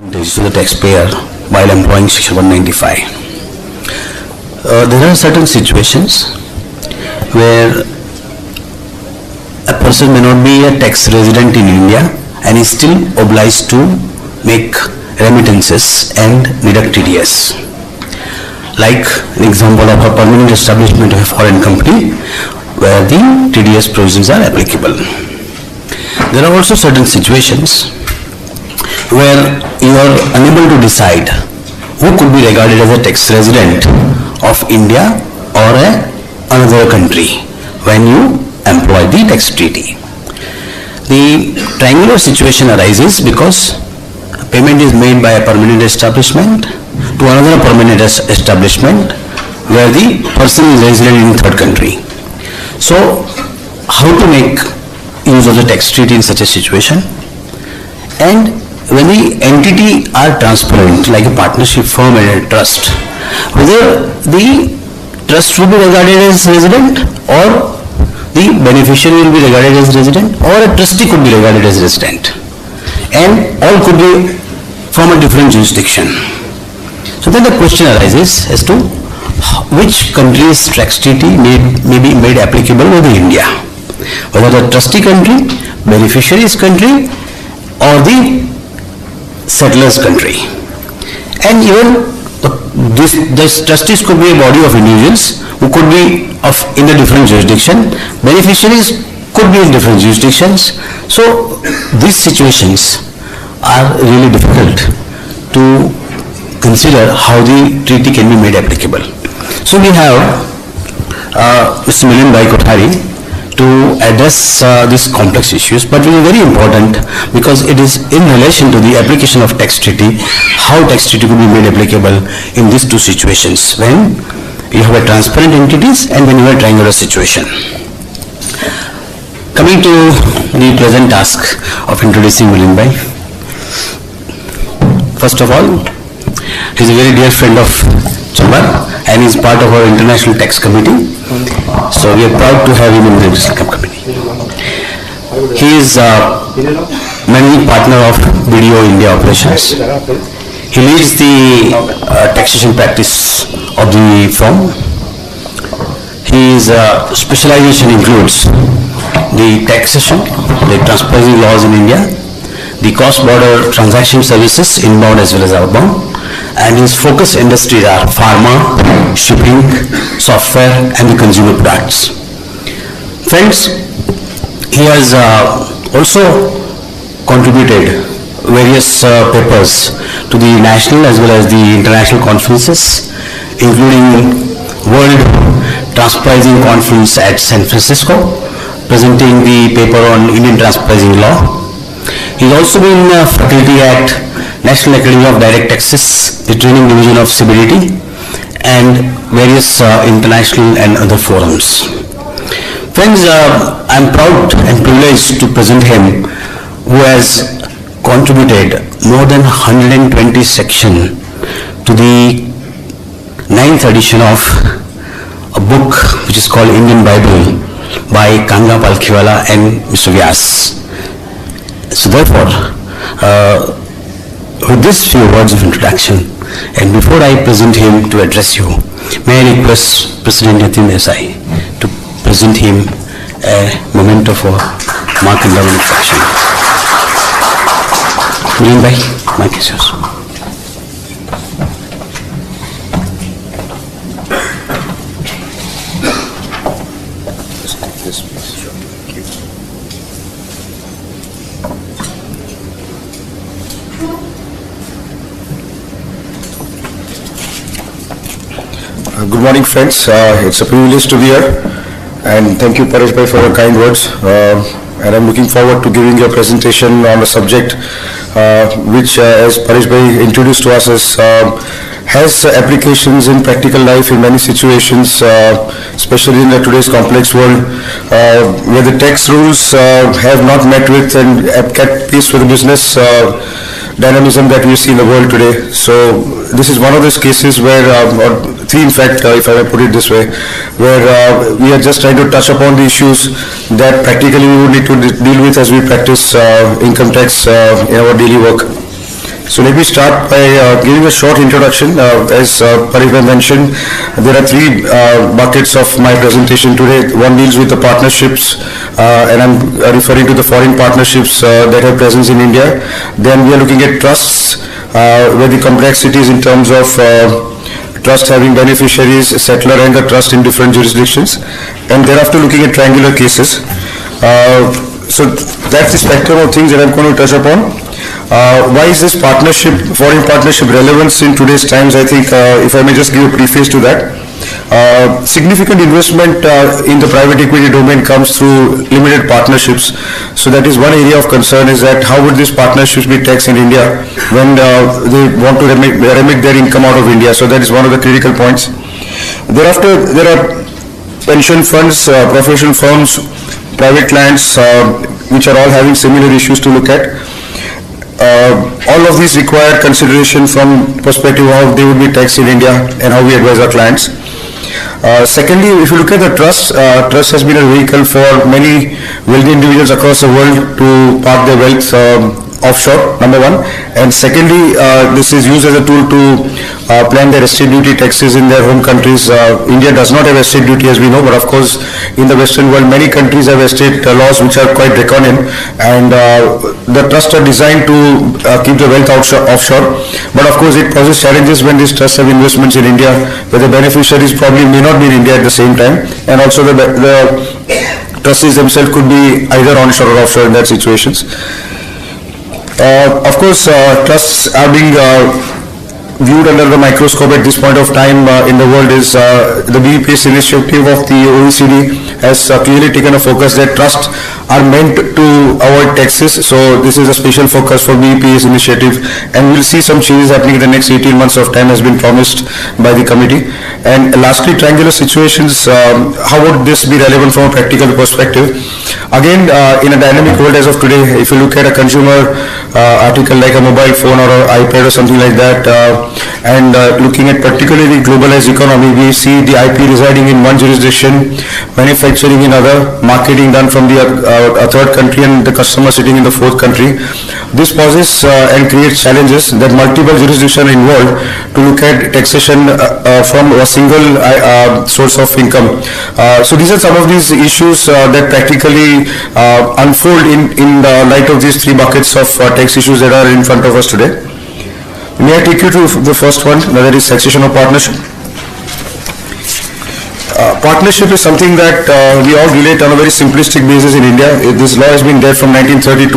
to the taxpayer while employing Section 195. There are certain situations where a person may not be a tax resident in India and is still obliged to make remittances and deduct TDS. Like an example of a permanent establishment of a foreign company where the TDS provisions are applicable. There are also certain situations where you are unable to decide who could be regarded as a tax resident of India or another country when you employ the tax treaty. The triangular situation arises because payment is made by a permanent establishment to another permanent establishment where the person is resident in third country. So, how to make use of the tax treaty in such a situation? And when the entity are transparent, like a partnership firm and a trust, whether the trust will be regarded as resident or the beneficiary will be regarded as resident or a trustee could be regarded as resident, and all could be from a different jurisdiction. So then the question arises as to which country's tax treaty may be made applicable within India, whether the trustee country, beneficiary's country or the settler's country. And even this trustees could be a body of individuals who could be in a different jurisdiction, beneficiaries could be in different jurisdictions. So these situations are really difficult to consider how the treaty can be made applicable. So we have Mr. Milind Bhai Kothari to address these complex issues, but it is very important because it is in relation to the application of tax treaty, how tax treaty could be made applicable in these two situations, when you have a transparent entities and when you have a triangular situation. Coming to the present task of introducing Milind Bhai. First of all, he is a very dear friend of Chambar and is part of our International Tax Committee. So we are proud to have him in the International Committee. He is managing partner of BDO India Operations. He leads the taxation practice of the firm. His specialization includes the taxation, the transparency laws in India, the cross-border transaction services inbound as well as outbound, and his focus industries are pharma, shipping, software and the consumer products. Friends, he has also contributed various papers to the national as well as the international conferences, including World Transpricing Conference at San Francisco, presenting the paper on Indian transpricing law. He has also been faculty at National Academy of Direct Taxes, the training division of CBDT, and various international and other forums. Friends, I am proud and privileged to present him, who has contributed more than 120 sections to the 9th edition of a book which is called Indian Bible by Kanga Palkhiwala and Mr. Vyas. So therefore, with these few words of introduction, and before I present him to address you, may I request President Nitin Desai to present him a memento for mark endowment section. Milind Bhai, mic is yours. Good morning, friends. It's a privilege to be here, and thank you, Paresh Bhai, for your kind words. And I'm looking forward to giving you a presentation on a subject which, as Paresh Bhai introduced to us, has applications in practical life in many situations, especially in today's complex world, where the tax rules have not met with and kept pace with the business dynamism that we see in the world today. So this is one of those cases where, or three in fact, if I may put it this way, where we are just trying to touch upon the issues that practically we would need to deal with as we practice income tax in our daily work. So let me start by giving a short introduction. As Paribhai mentioned, there are three buckets of my presentation today. One deals with the partnerships, and I'm referring to the foreign partnerships that have presence in India. Then we are looking at trusts, where the complexities in terms of trust having beneficiaries, settler and the trust in different jurisdictions, and thereafter looking at triangular cases. So that's the spectrum of things that I'm going to touch upon. Why is this partnership, foreign partnership relevance in today's times? I think if I may just give a preface to that. Significant investment in the private equity domain comes through limited partnerships. So that is one area of concern, is that how would these partnerships be taxed in India when they want to remit their income out of India. So that is one of the critical points. Thereafter, there are pension funds, professional firms, private clients, which are all having similar issues to look at. All of these require consideration from perspective of how they would be taxed in India and how we advise our clients. Secondly, if you look at the trust, trust has been a vehicle for many wealthy individuals across the world to park their wealth offshore, number one. And secondly, this is used as a tool to plan their estate duty taxes in their home countries. India does not have estate duty, as we know, but of course in the Western world many countries have estate laws which are quite draconian, and the trusts are designed to keep the wealth offshore. But of course it poses challenges when these trusts have investments in India, where the beneficiaries probably may not be in India at the same time, and also the trustees themselves could be either onshore or offshore in that situations. Of course, trusts are being viewed under the microscope at this point of time in the world. Is the BEPS initiative of the OECD has clearly taken a focus that trusts are meant to avoid taxes. So this is a special focus for BEPS initiative, and we'll see some changes happening in the next 18 months of time, has been promised by the committee. And lastly, triangular situations, how would this be relevant from a practical perspective? Again, in a dynamic world as of today, if you look at a consumer article like a mobile phone or an iPad or something like that, and looking at particularly globalized economy, we see the IP residing in one jurisdiction, manufacturing in other, marketing done from the a third country, and the customer sitting in the fourth country. This poses and creates challenges that multiple jurisdictions are involved to look at taxation from a single source of income. So these are some of these issues that practically unfold in the light of these three buckets of tax issues that are in front of us today. May I take you to the first one, that is taxation of partnership. Partnership is something that we all relate on a very simplistic basis in India. This law has been there from 1932,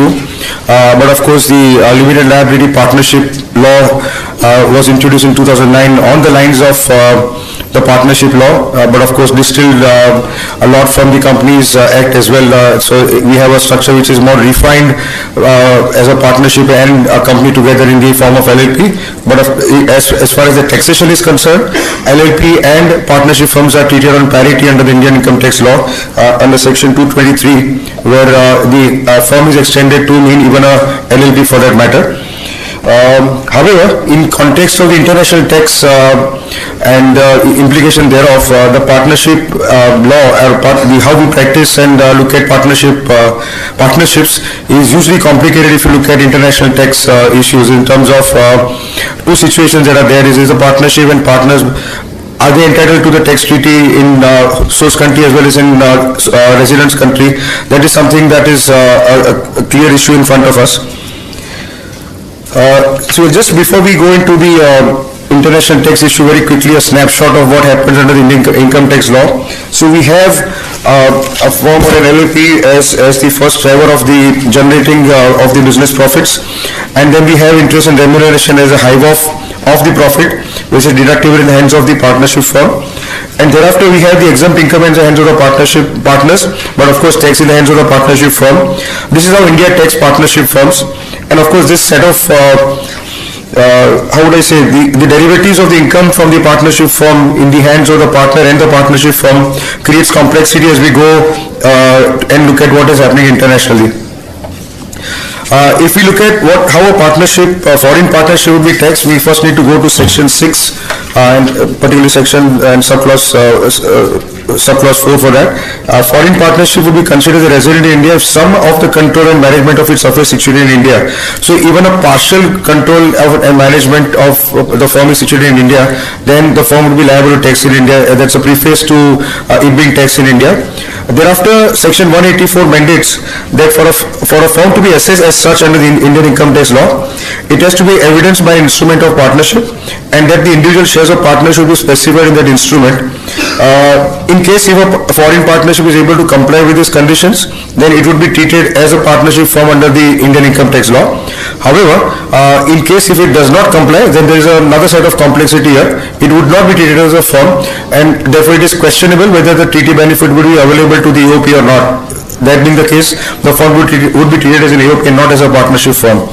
but of course the limited liability partnership law was introduced in 2009 on the lines of the partnership law, but of course distilled a lot from the Companies Act as well. So we have a structure which is more refined as a partnership and a company together in the form of LLP. But as far as the taxation is concerned, LLP and partnership firms are treated on parity under the Indian income tax law under section 223, where the firm is extended to mean even a LLP for that matter. However, in context of the international tax and implication thereof, the partnership law, how we practice and look at partnerships is usually complicated if you look at international tax issues in terms of two situations that are there. Is a partnership and partners, are they entitled to the tax treaty in source country as well as in residence country? That is something that is a clear issue in front of us. So just before we go into the international tax issue, very quickly a snapshot of what happens under the Indian income tax law. So we have a firm or an LLP as the first driver of the generating of the business profits, and then we have interest and remuneration as a hive off of the profit, which is deductible in the hands of the partnership firm. And thereafter we have the exempt income in the hands of the partnership partners, but of course tax in the hands of the partnership firm. This is how India tax partnership firms. And of course this set of how would I say, the derivatives of the income from the partnership firm in the hands of the partner and the partnership firm creates complexity as we go and look at what is happening internationally. If we look at how a partnership, foreign partnership would be taxed, we first need to go to section 6 and particularly section and subclause 4 for that. Foreign partnership would be considered as a resident in India if some of the control and management of its affairs situated in India. So even a partial control and management of the firm is situated in India, then the firm would be liable to tax in India. That's a preface to it being taxed in India. Thereafter, section 184 mandates that for a firm to be assessed as such under the Indian income tax law, it has to be evidenced by an instrument of partnership, and that the individual shares of partner should be specified in that instrument. In case if a foreign partnership is able to comply with these conditions, then it would be treated as a partnership firm under the Indian income tax law. However, in case if it does not comply, then there is another set of complexity here. It would not be treated as a firm, and therefore it is questionable whether the treaty benefit would be available to the AOP or not. That being the case, the firm would be treated as an AOP and not as a partnership firm.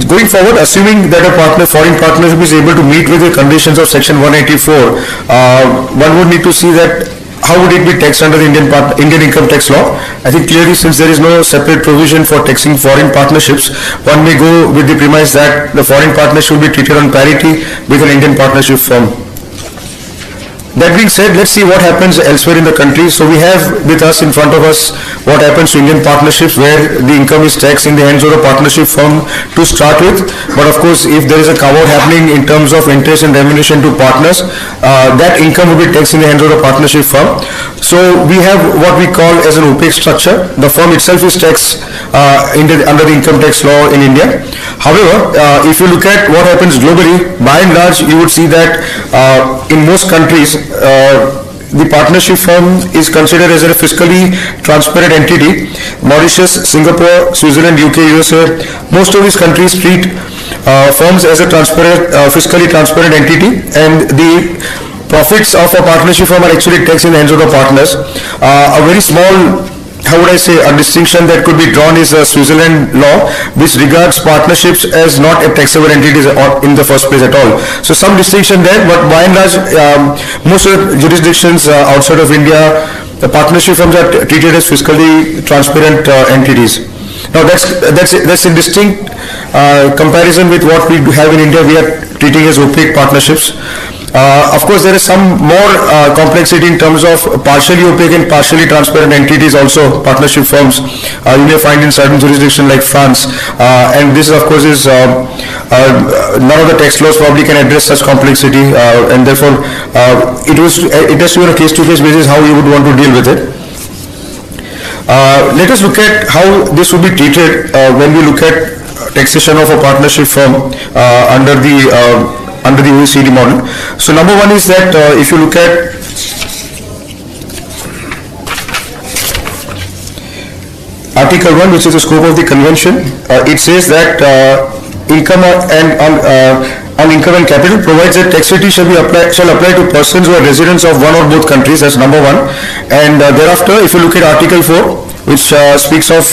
Going forward, assuming that a foreign partnership is able to meet with the conditions of section 184, one would need to see that how would it be taxed under the Indian income tax law. I think clearly, since there is no separate provision for taxing foreign partnerships, one may go with the premise that the foreign partnership should be treated on parity with an Indian partnership firm. That being said, let's see what happens elsewhere in the country. So we have with us, in front of us, what happens to Indian partnerships where the income is taxed in the hands of a partnership firm to start with. But of course, if there is a cover happening in terms of interest and remuneration to partners, that income will be taxed in the hands of a partnership firm. So we have what we call as an opaque structure. The firm itself is taxed under the income tax law in India. However, if you look at what happens globally, by and large, you would see that in most countries, the partnership firm is considered as a fiscally transparent entity. Mauritius, Singapore, Switzerland, UK, USA, most of these countries treat firms as a fiscally transparent entity, and the profits of a partnership firm are actually taxed in the hands of the partners. A very small, how would I say, a distinction that could be drawn is a Switzerland law, which regards partnerships as not a taxable entities in the first place at all. So some distinction there, but by and large, most of the jurisdictions outside of India, the partnership firms are treated as fiscally transparent entities. Now that's a distinct comparison with what we have in India. We are treating as opaque partnerships. Of course, there is some more complexity in terms of partially opaque and partially transparent entities, also partnership firms. You may find in certain jurisdictions like France, and this of course is none of the tax laws probably can address such complexity, and therefore it has to be on a case-to-case basis how you would want to deal with it. Let us look at how this would be treated when we look at taxation of a partnership firm under the OECD model. So number one is that if you look at Article 1, which is the scope of the convention, it says that income on income and capital provides that tax treaty shall apply to persons who are residents of one or both countries. That's number one. And thereafter, if you look at Article 4, which speaks of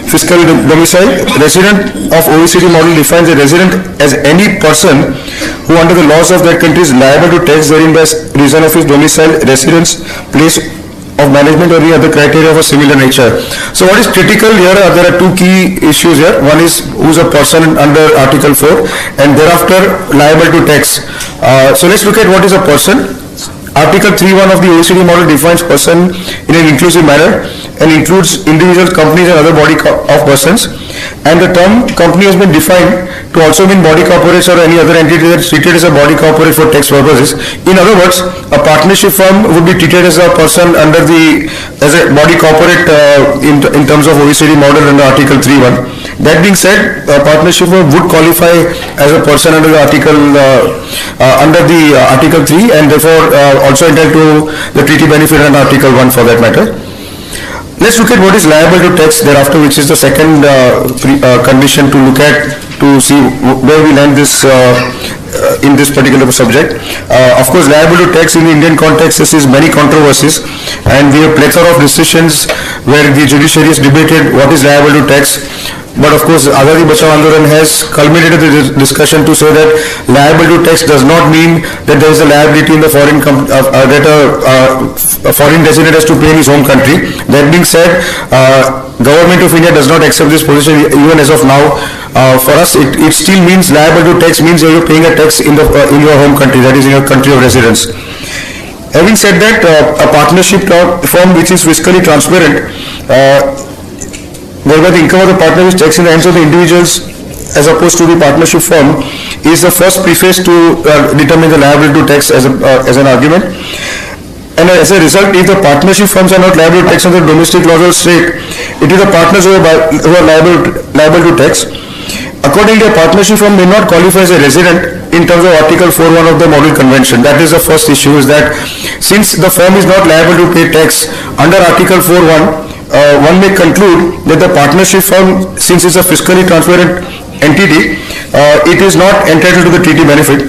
fiscal domicile, resident of OECD model defines a resident as any person who under the laws of that country is liable to tax therein by reason of his domicile, residence, place of management or any other criteria of a similar nature. So what is critical here, there are two key issues here. One is who's a person under Article 4, and thereafter liable to tax. So let's look at what is a person. Article 3.1 of the OECD model defines person in an inclusive manner and includes individual companies and other body of persons. And the term company has been defined to also mean body corporates or any other entity that is treated as a body corporate for tax purposes. In other words, a partnership firm would be treated as a person as a body corporate in terms of OECD model under Article 3.1. That being said, a partnership firm would qualify as a person under the Article 3, and therefore also entitled to the treaty benefit under Article 1 for that matter. Let's look at what is liable to tax thereafter, which is the second condition to look at to see where we land this in this particular subject. Of course, liable to tax in the Indian context is many controversies, and we have plethora of decisions where the judiciary has debated what is liable to tax. But of course, Azadi Bachao Andolan has culminated the discussion to say that liable to tax does not mean that there is a liability in the foreign that a foreign resident has to pay in his home country. That being said, Government of India does not accept this position even as of now. For us, it still means liable to tax means you're paying a tax in your home country, that is in your country of residence. Having said that, a partnership firm which is fiscally transparent, whereby the income of the partner is taxed in the hands of the individuals as opposed to the partnership firm, is the first preface to determine the liability to tax as an argument. And as a result, if the partnership firms are not liable to tax under domestic laws of state, it is the partners who are liable to tax. Accordingly, a partnership firm may not qualify as a resident in terms of Article 4.1 of the Model Convention. That is the first issue, is that since the firm is not liable to pay tax under Article 4.1, one may conclude that the partnership firm, since it's a fiscally transparent entity, it is not entitled to the treaty benefit.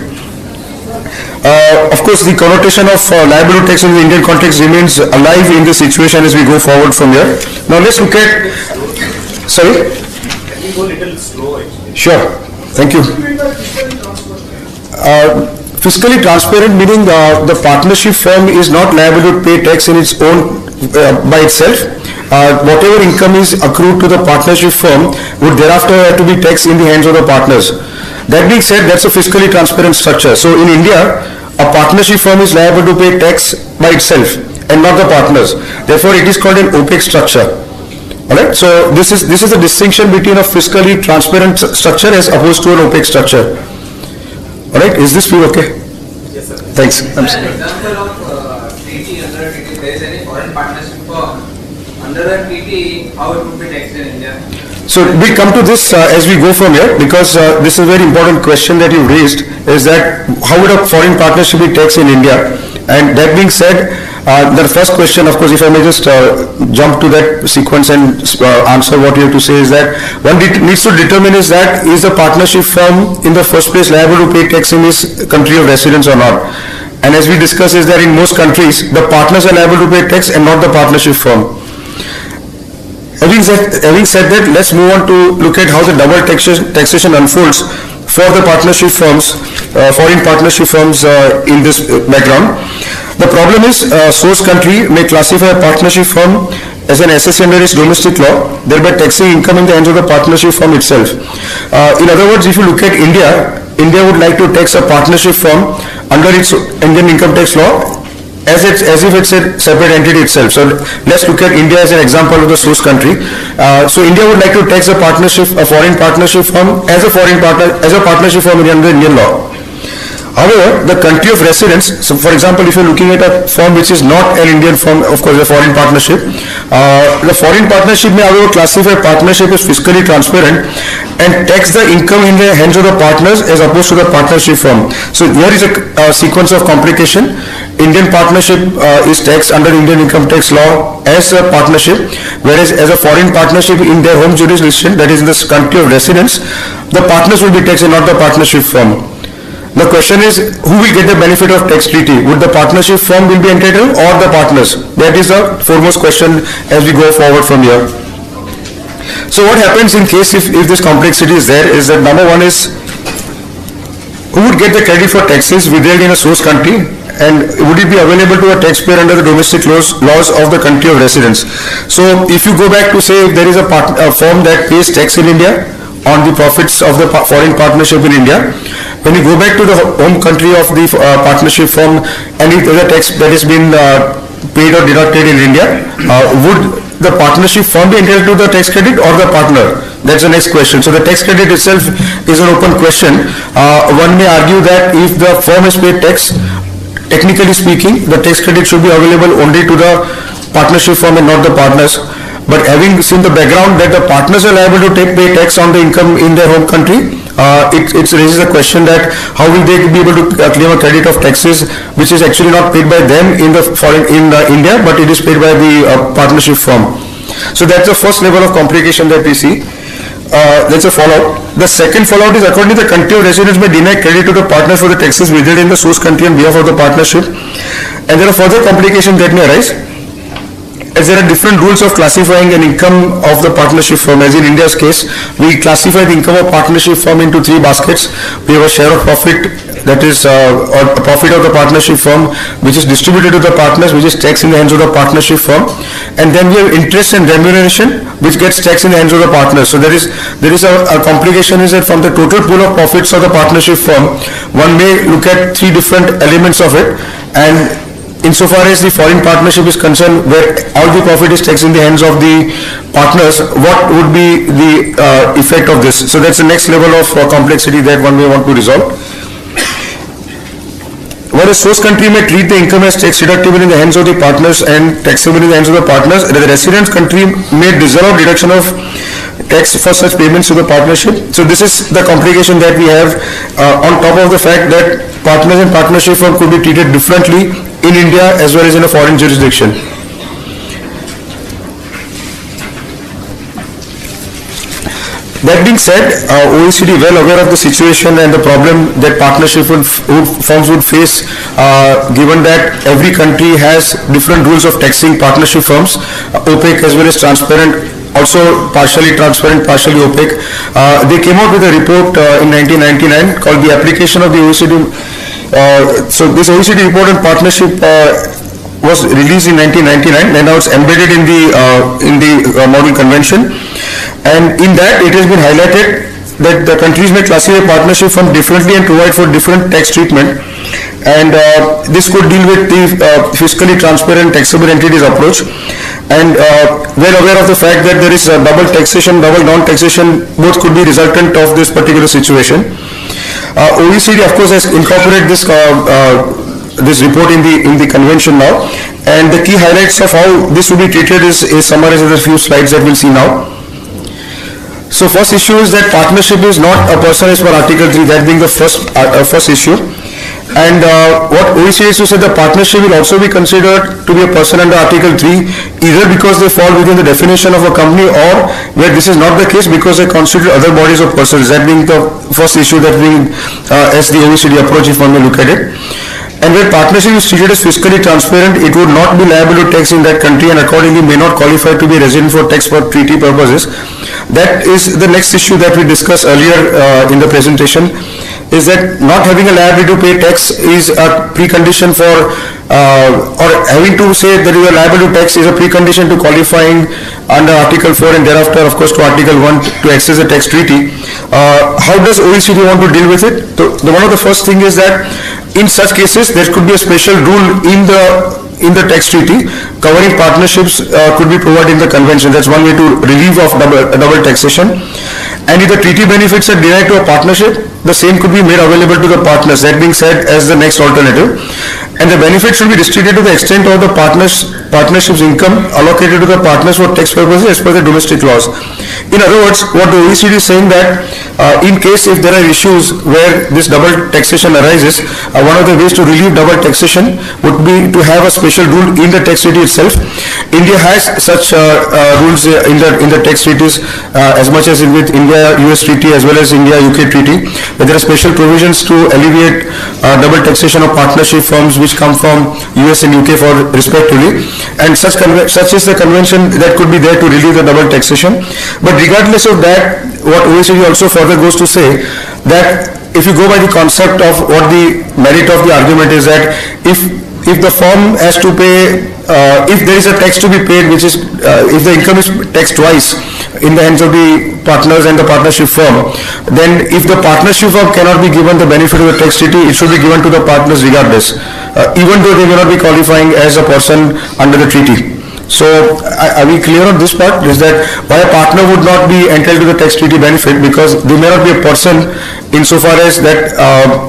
Of course, the connotation of liability tax in the Indian context remains alive in this situation as we go forward from here. Now let's look at, sorry? Can we go a little slow actually? Sure, thank you. Fiscally transparent meaning the partnership firm is not liable to pay tax in its own by itself. Whatever income is accrued to the partnership firm would thereafter have to be taxed in the hands of the partners. That being said, that's a fiscally transparent structure. So in India, a partnership firm is liable to pay tax by itself and not the partners. Therefore, it is called an opaque structure. Alright, so this is a distinction between a fiscally transparent structure as opposed to an opaque structure. Alright, is this feel okay? Yes, sir. Thanks. An example of treaty, under a treaty, there is any foreign partnership firm, under the treaty, how it would be taxed in India? So we come to this as we go from here, because this is a very important question that you raised, is that how would a foreign partnership be taxed in India? And that being said, the first question, of course, if I may just jump to that sequence and answer what you have to say, is that one needs to determine is the partnership firm in the first place liable to pay tax in his country of residence or not? And as we discussed, is that in most countries, the partners are liable to pay tax and not the partnership firm. Having said that, let's move on to look at how the double taxation unfolds for the partnership firms, foreign partnership firms in this background. The problem is source country may classify a partnership firm as an assessee under its domestic law, thereby taxing income in the hands of the partnership firm itself. In other words, if you look at India, India would like to tax a partnership firm under its Indian income tax law as if it's a separate entity itself. So let's look at India as an example of the source country. So India would like to tax a foreign partnership firm as a partnership firm under Indian law. However, the country of residence, so for example, if you're looking at a firm which is not an Indian firm, of course a foreign partnership, the foreign partnership may however classify partnership as fiscally transparent and tax the income in the hands of the partners as opposed to the partnership firm. So here is a sequence of complication. Indian partnership is taxed under Indian income tax law as a partnership, whereas as a foreign partnership in their home jurisdiction, that is in the country of residence, the partners will be taxed and not the partnership firm. The question is, who will get the benefit of tax treaty? Would the partnership firm will be entitled or the partners? That is the foremost question as we go forward from here. So what happens in case if this complexity is there is that number one is, who would get the credit for taxes withheld in a source country, and would it be available to a taxpayer under the domestic laws of the country of residence? So if you go back to say if there is a firm that pays tax in India on the profits of the foreign partnership in India, when you go back to the home country of the partnership firm and if there is a tax that has been paid or deducted in India, would the partnership firm be entitled to the tax credit or the partner? That's the next question. So the tax credit itself is an open question. One may argue that if the firm has paid tax, technically speaking, the tax credit should be available only to the partnership firm and not the partners. But having seen the background that the partners are liable to pay tax on the income in their home country, it raises a question that how will they be able to claim a credit of taxes which is actually not paid by them in India, but it is paid by the partnership firm. So that's the first level of complication that we see. That's a fallout. The second fallout is, according to the country of residence, may deny credit to the partners for the taxes withheld in the source country on behalf of the partnership, and there are further complications that may arise. as there are different rules of classifying an income of the partnership firm. As in India's case, we classify the income of partnership firm into three baskets. We have a share of profit, that is or a profit of the partnership firm, which is distributed to the partners, which is taxed in the hands of the partnership firm, and then we have interest and remuneration, which gets taxed in the hands of the partners. So there is a complication is that from the total pool of profits of the partnership firm, one may look at three different elements of it, and insofar as the foreign partnership is concerned, where all the profit is taxed in the hands of the partners, what would be the effect of this? So that's the next level of complexity that one may want to resolve. Where a source country may treat the income as tax deductible in the hands of the partners and taxable in the hands of the partners, the resident country may disallowed deduction of tax for such payments to the partnership. So this is the complication that we have on top of the fact that partners and partnership firm could be treated differently in India as well as in a foreign jurisdiction. That being said, OECD well aware of the situation and the problem that partnership firms would face, given that every country has different rules of taxing partnership firms, opaque as well as transparent, also partially transparent, partially opaque. They came out with a report in 1999 called the application of the OECD. So this OECD report on partnership was released in 1999, and now it's embedded in the model convention. And in that, it has been highlighted that the countries may classify partnership firm differently and provide for different tax treatment. And this could deal with the fiscally transparent taxable entities approach. And well aware of the fact that there is double taxation, double non-taxation, both could be resultant of this particular situation. OECD, of course, has incorporated this report in the convention now. And the key highlights of how this will be treated is summarized in a few slides that we'll see now. So first issue is that partnership is not a person as per Article 3, that being the first issue. And what OECD is to say, the partnership will also be considered to be a person under Article 3, either because they fall within the definition of a company, or where this is not the case because they constitute other bodies of persons. That being the first issue that being as the OECD approach, if one may look at it. And where partnership is treated as fiscally transparent, it would not be liable to tax in that country and accordingly may not qualify to be resident for tax for treaty purposes. That is the next issue that we discussed earlier in the presentation, is that not having a liability to pay tax is a precondition for, or having to say that you are liable to tax is a precondition to qualifying under Article 4 and thereafter, of course, to Article 1 to access the tax treaty. How does OECD want to deal with it? So one of the first thing is that in such cases, there could be a special rule in the tax treaty covering partnerships could be provided in the convention. That's one way to relieve of double taxation. And if the treaty benefits are denied to a partnership, the same could be made available to the partners. That being said, as the next alternative. And the benefit should be distributed to the extent of the partnership's income allocated to the partners for tax purposes as per the domestic laws. In other words, what the OECD is saying that in case if there are issues where this double taxation arises, one of the ways to relieve double taxation would be to have a special rule in the tax treaty itself. India has such rules in the tax treaties as much as with India-US treaty as well as India-UK treaty, where there are special provisions to alleviate double taxation of partnership firms which come from US and UK for respectively, and such is the convention that could be there to relieve the double taxation. But regardless of that, what OECD also further goes to say that if you go by the concept of what the merit of the argument is, that if the firm has to pay, if there is a tax to be paid, which is if the income is taxed twice in the hands of the partners and the partnership firm, then if the partnership firm cannot be given the benefit of the tax treaty, it should be given to the partners regardless, even though they may not be qualifying as a person under the treaty. So are we clear on this part? Is that why a partner would not be entitled to the tax treaty benefit, because they may not be a person insofar as that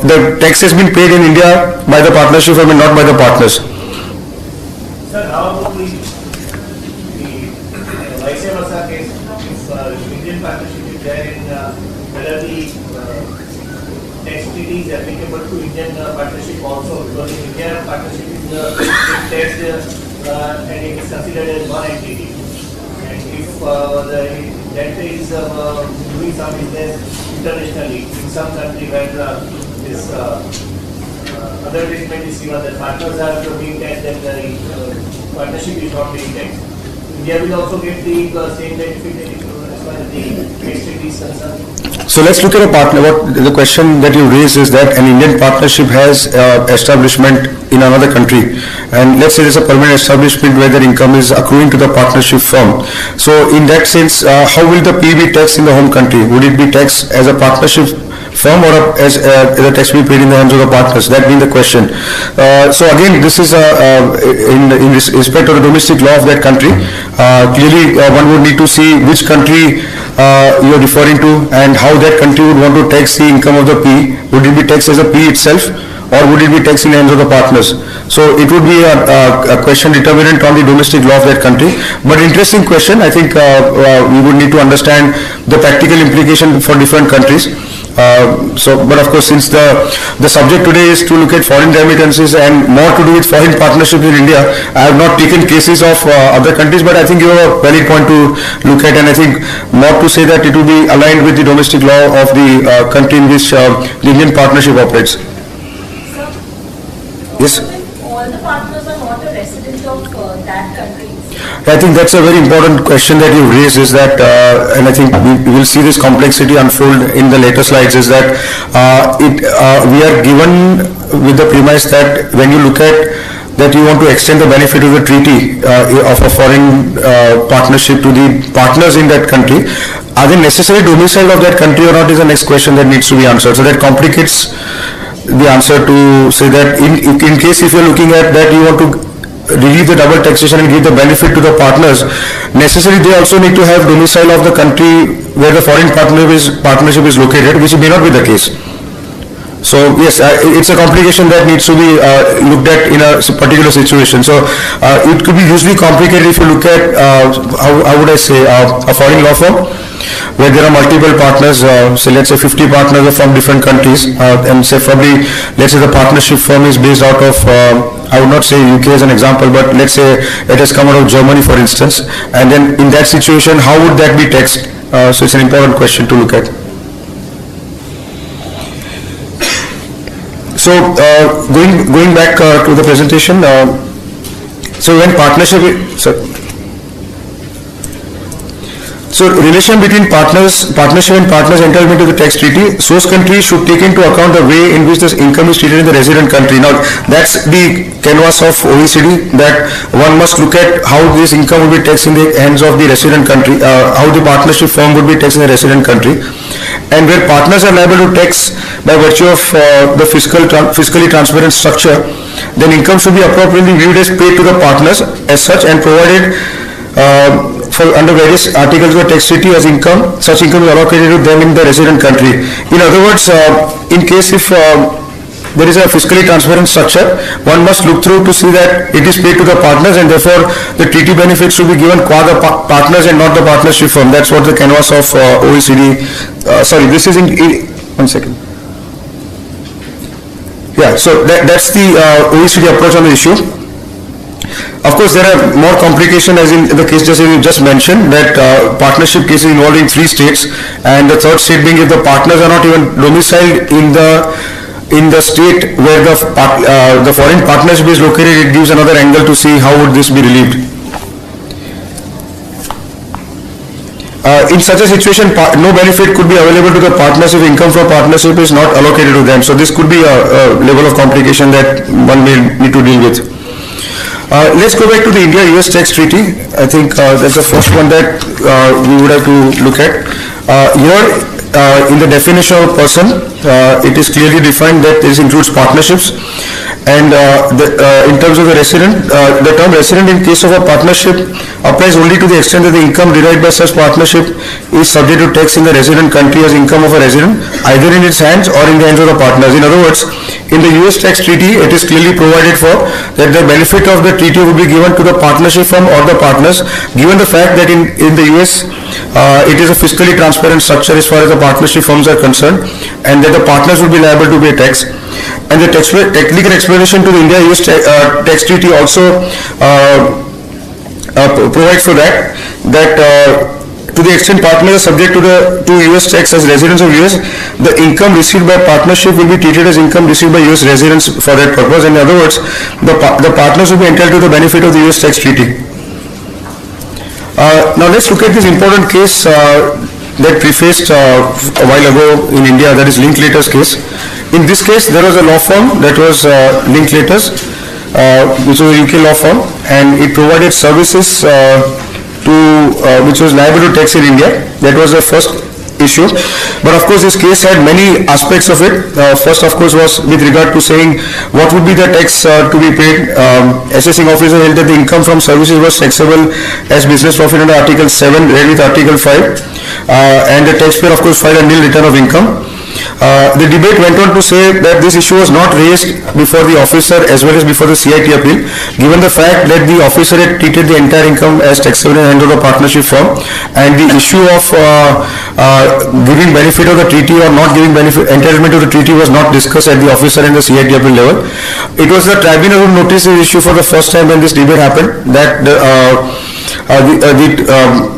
the tax has been paid in India by the partnership firm and not by the partners. Sir, how about the vice versa case? If Indian partnership is there in whether the tax treaty is applicable to Indian partnership also, because in India partnership is taxed and it is considered as one entity. And if that is doing some business internationally in some country where this other treatment is given, the partners are being taxed and the partnership is not being taxed. India will also get the same benefit as far as the tax treaty is concerned? So let's look at a partner. What the question that you raise is that an Indian partnership has establishment in another country, and let's say there's a permanent establishment where their income is accruing to the partnership firm. So in that sense, how will the P be taxed in the home country? Would it be taxed as a partnership firm or as a tax be paid in the hands of the partners? That being the question. So again, this is in respect of the domestic law of that country. Clearly, one would need to see which country you are referring to and how that country would want to tax the income of the P. Would it be taxed as a P itself, or would it be taxed in the hands of the partners? So it would be a question determinant on the domestic law of that country. But interesting question. I think we would need to understand the practical implication for different countries. But of course, since the subject today is to look at foreign remittances and more to do with foreign partnerships in India, I have not taken cases of other countries, but I think you have a valid point to look at, and I think more to say that it will be aligned with the domestic law of the country in which the Indian partnership operates. Sir, Yes. all the partners are not a resident of that country. I think that's a very important question that you raised, is that, and I think we will see this complexity unfold in the later slides, is that we are given with the premise that when you look at that you want to extend the benefit of the treaty of a foreign partnership to the partners in that country, are they necessarily domiciled of that country or not is the next question that needs to be answered. So that complicates the answer to say that in case if you're looking at that you want to relieve the double taxation and give the benefit to the partners, necessarily they also need to have domicile of the country where the foreign partnership is located, which may not be the case. So yes, it's a complication that needs to be looked at in a particular situation. So it could be usually complicated if you look at, how would I say, a foreign law firm where there are multiple partners, so let's say 50 partners are from different countries, and say probably, let's say the partnership firm is based out of, I would not say UK as an example, but let's say it has come out of Germany, for instance, and then in that situation, how would that be taxed? So it's an important question to look at. So going back to the presentation, so when partnership, so relation between partnership and partners entered into the tax treaty, source country should take into account the way in which this income is treated in the resident country. Now that's the canvas of OECD, that one must look at how this income will be taxed in the hands of the resident country, how the partnership firm would be taxed in the resident country, and where partners are liable to tax by virtue of the fiscally transparent structure, then income should be appropriately viewed as paid to the partners as such and provided under various articles of the tax treaty as income. Such income is allocated to them in the resident country. In other words, in case if there is a fiscally transparent structure, one must look through to see that it is paid to the partners, and therefore the treaty benefits should be given qua the partners and not the partnership firm. That's what the canvas of OECD, sorry, this is in 1 second. Yeah, so that's the OECD approach on the issue. Of course, there are more complications, as in the case just you just mentioned, that partnership cases involving 3 states, and the third state being if the partners are not even domiciled in the state where the foreign partnership is located. It gives another angle to see how would this be relieved. In such a situation, no benefit could be available to the partners if income from partnership is not allocated to them. So this could be a level of complication that one may need to deal with. Let's go back to the India-US tax treaty. I think that's the first one that we would have to look at. Here, in the definition of person, it is clearly defined that this includes partnerships. And in terms of the resident, the term resident in case of a partnership applies only to the extent that the income derived by such partnership is subject to tax in the resident country as income of a resident, either in its hands or in the hands of the partners. In other words, in the US tax treaty, it is clearly provided for that the benefit of the treaty would be given to the partnership firm or the partners, given the fact that in the US, it is a fiscally transparent structure as far as the partnership firms are concerned, and that the partners would be liable to pay tax. And the technical explanation to the India-US tax treaty also provides for that to the extent partners are subject to US tax as residents of US, the income received by partnership will be treated as income received by US residents for that purpose. In other words, the partners will be entitled to the benefit of the US tax treaty. Now let's look at this important case that prefaced a while ago in India, that is Linklaters case. In this case, there was a law firm that was Linklaters, which was a UK law firm, and it provided services which was liable to tax in India. That was the first issue. But of course, this case had many aspects of it. First, of course, was with regard to saying what would be the tax to be paid. Assessing officer held that the income from services was taxable as business profit under Article 7, read with Article 5, and the taxpayer, of course, filed a nil return of income. The debate went on to say that this issue was not raised before the officer as well as before the CIT appeal, given the fact that the officer had treated the entire income as taxable in the hands of the partnership firm, and the issue of giving benefit of the treaty or not giving benefit, entitlement of the treaty was not discussed at the officer and the CIT appeal level. It was the tribunal who noticed this issue for the first time when this debate happened, that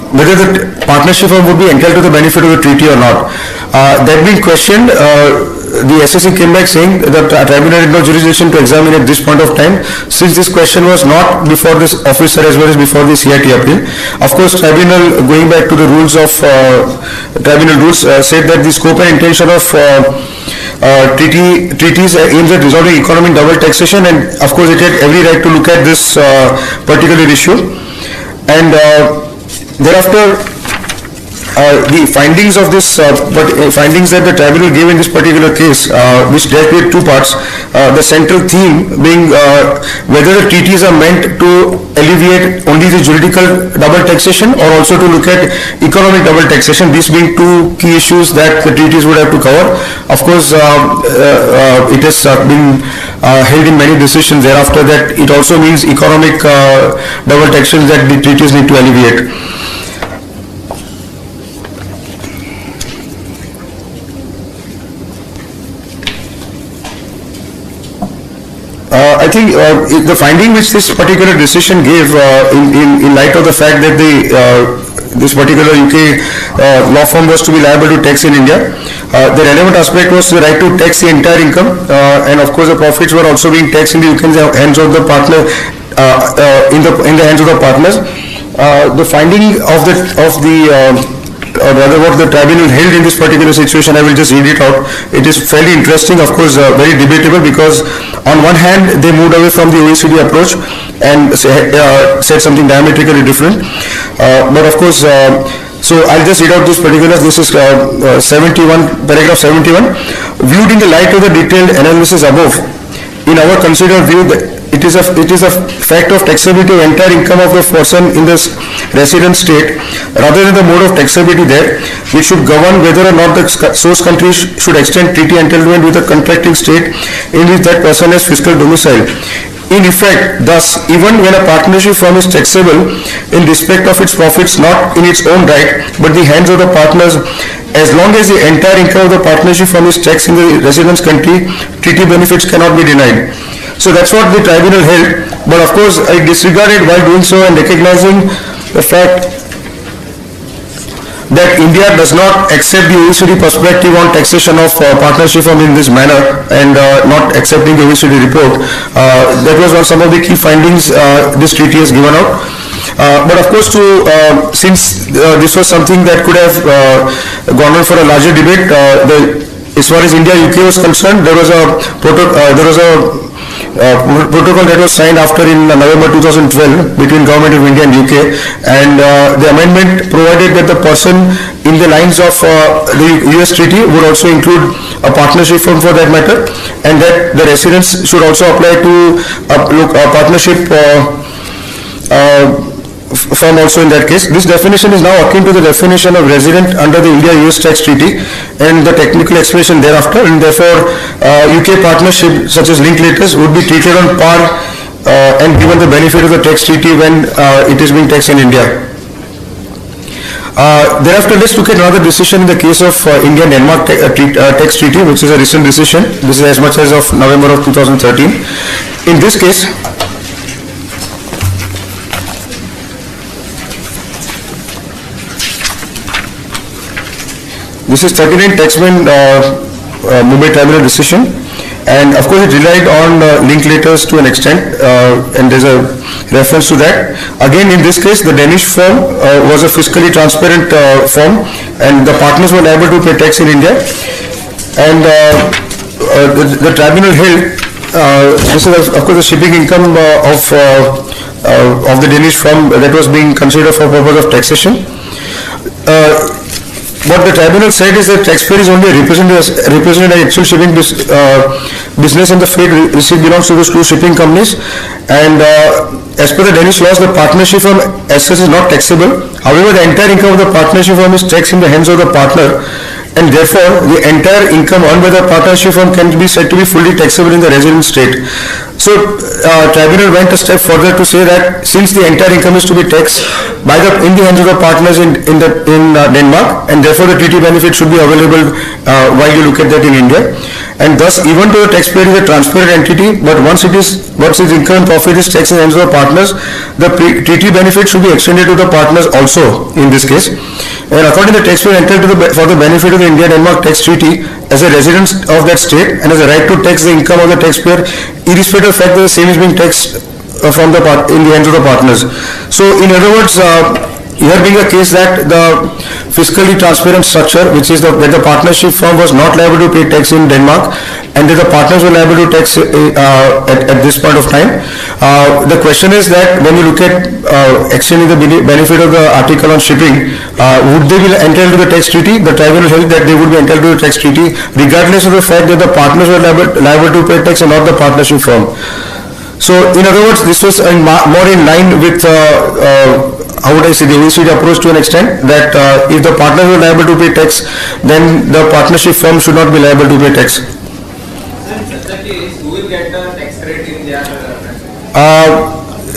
whether the partnership firm would be entitled to the benefit of the treaty or not. That being questioned, the assessing came back saying that the tribunal had no jurisdiction to examine at this point of time, since this question was not before this officer as well as before the CIT appeal. Of course, tribunal, going back to the rules of tribunal rules, said that the scope and intention of treaties aims at resolving economic double taxation, and of course it had every right to look at this particular issue. And thereafter, the findings of this, findings that the tribunal gave in this particular case, which dealt with two parts, the central theme being whether the treaties are meant to alleviate only the juridical double taxation or also to look at economic double taxation, these being two key issues that the treaties would have to cover. Of course, it has been held in many decisions thereafter that it also means economic double taxation that the treaties need to alleviate. I think the finding which this particular decision gave in light of the fact that this particular UK law firm was to be liable to tax in India, the relevant aspect was the right to tax the entire income, and of course the profits were also being taxed in the hands of the partner, in the hands of the partners. The finding of rather what the tribunal held in this particular situation, I will just read it out. It is fairly interesting, of course very debatable, because on one hand they moved away from the OECD approach and said something diametrically different, but of course so I'll just read out this particular. This is 71, paragraph 71. Viewed in the light of the detailed analysis above, in our considered view, it is a fact of taxability of entire income of a person in the resident state rather than the mode of taxability there, which should govern whether or not the source country should extend treaty entitlement with the contracting state in which that person has fiscal domicile. In effect, thus, even when a partnership firm is taxable in respect of its profits not in its own right but the hands of the partners, as long as the entire income of the partnership firm is taxed in the residence country, treaty benefits cannot be denied. So that's what the tribunal held, but of course I disregarded while doing so and recognizing the fact that India does not accept the OECD perspective on taxation of partnership firm in this manner, and not accepting the OECD report. That was some of the key findings this treaty has given out. But of course, since this was something that could have gone on for a larger debate, as far as India-UK was concerned, there was a protocol that was signed after in November 2012 between Government of India and UK, and the amendment provided that the person in the lines of the US treaty would also include a partnership firm for that matter, and that the residents should also apply to a partnership firm also in that case. This definition is now akin to the definition of resident under the India-US tax treaty and the technical explanation thereafter, and therefore UK partnership such as Linklaters would be treated on par and given the benefit of the tax treaty when it is being taxed in India. Thereafter, let's look at another decision in the case of India-Denmark tax treaty, which is a recent decision. This is as much as of November of 2013. In this case, this is 39 taxman Mumbai tribunal decision, and of course it relied on Linklaters to an extent, and there's a reference to that. Again, in this case, the Danish firm was a fiscally transparent firm, and the partners were liable to pay tax in India. And the tribunal held, this is of course the shipping income of the Danish firm that was being considered for purpose of taxation. What the tribunal said is that taxpayer is only represented an actual shipping business, and the freight received belongs to those two shipping companies. And as per the Danish laws, the partnership firm as such is not taxable. However, the entire income of the partnership firm is taxed in the hands of the partner, and therefore the entire income earned by the partnership firm can be said to be fully taxable in the resident state. So tribunal went a step further to say that since the entire income is to be taxed in the hands of the partners in Denmark, and therefore the treaty benefit should be available while you look at that in India. And thus, even though the taxpayer is a transparent entity, but once his income and profit is taxed in the hands of the partners, the treaty benefit should be extended to the partners also in this case. And according to the taxpayer entitled for the benefit of the India-Denmark tax treaty as a resident of that state and has a right to tax the income of the taxpayer, irrespective of the fact that the same is being taxed in the hands of the partners. So, in other words, here being a case that the fiscally transparent structure, which is that the partnership firm was not liable to pay tax in Denmark, and that the partners were liable to tax at this point of time. The question is that when you look at extending the benefit of the article on shipping, would they be entitled to the tax treaty? The tribunal held that they would be entitled to the tax treaty, regardless of the fact that the partners were liable to pay tax and not the partnership firm. So, in other words, this was more in line with how would I say, the OECD approach to an extent that if the partners were liable to pay tax, then the partnership firm should not be liable to pay tax. In such a case, who will get the tax credit in their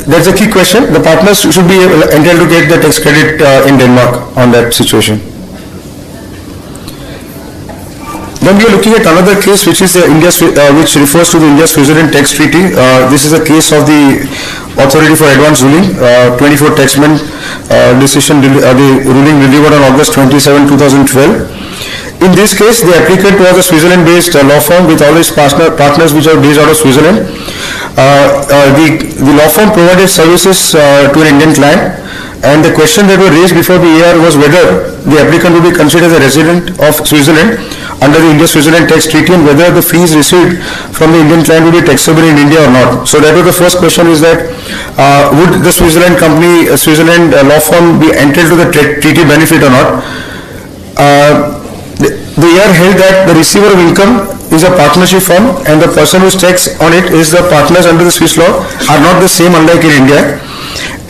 That's a key question. The partners should be entitled to get the tax credit in Denmark on that situation. Then we are looking at another case which is which refers to the India-Switzerland tax treaty. This is a case of the Authority for Advance Ruling, 24 Taxman decision, the ruling delivered on August 27, 2012. In this case, the applicant was a Switzerland-based law firm with all its partners which are based out of Switzerland. The law firm provided services to an Indian client, and the question that was raised before the AR was whether the applicant would be considered as a resident of Switzerland under the India-Switzerland tax treaty, and whether the fees received from the Indian client would be taxable in India or not. So that was the first question, is that would the Switzerland company, Switzerland law firm be entitled to the treaty benefit or not? The AR held that the receiver of income is a partnership firm, and the person who's taxed on it is the partners under the Swiss law are not the same unlike in India.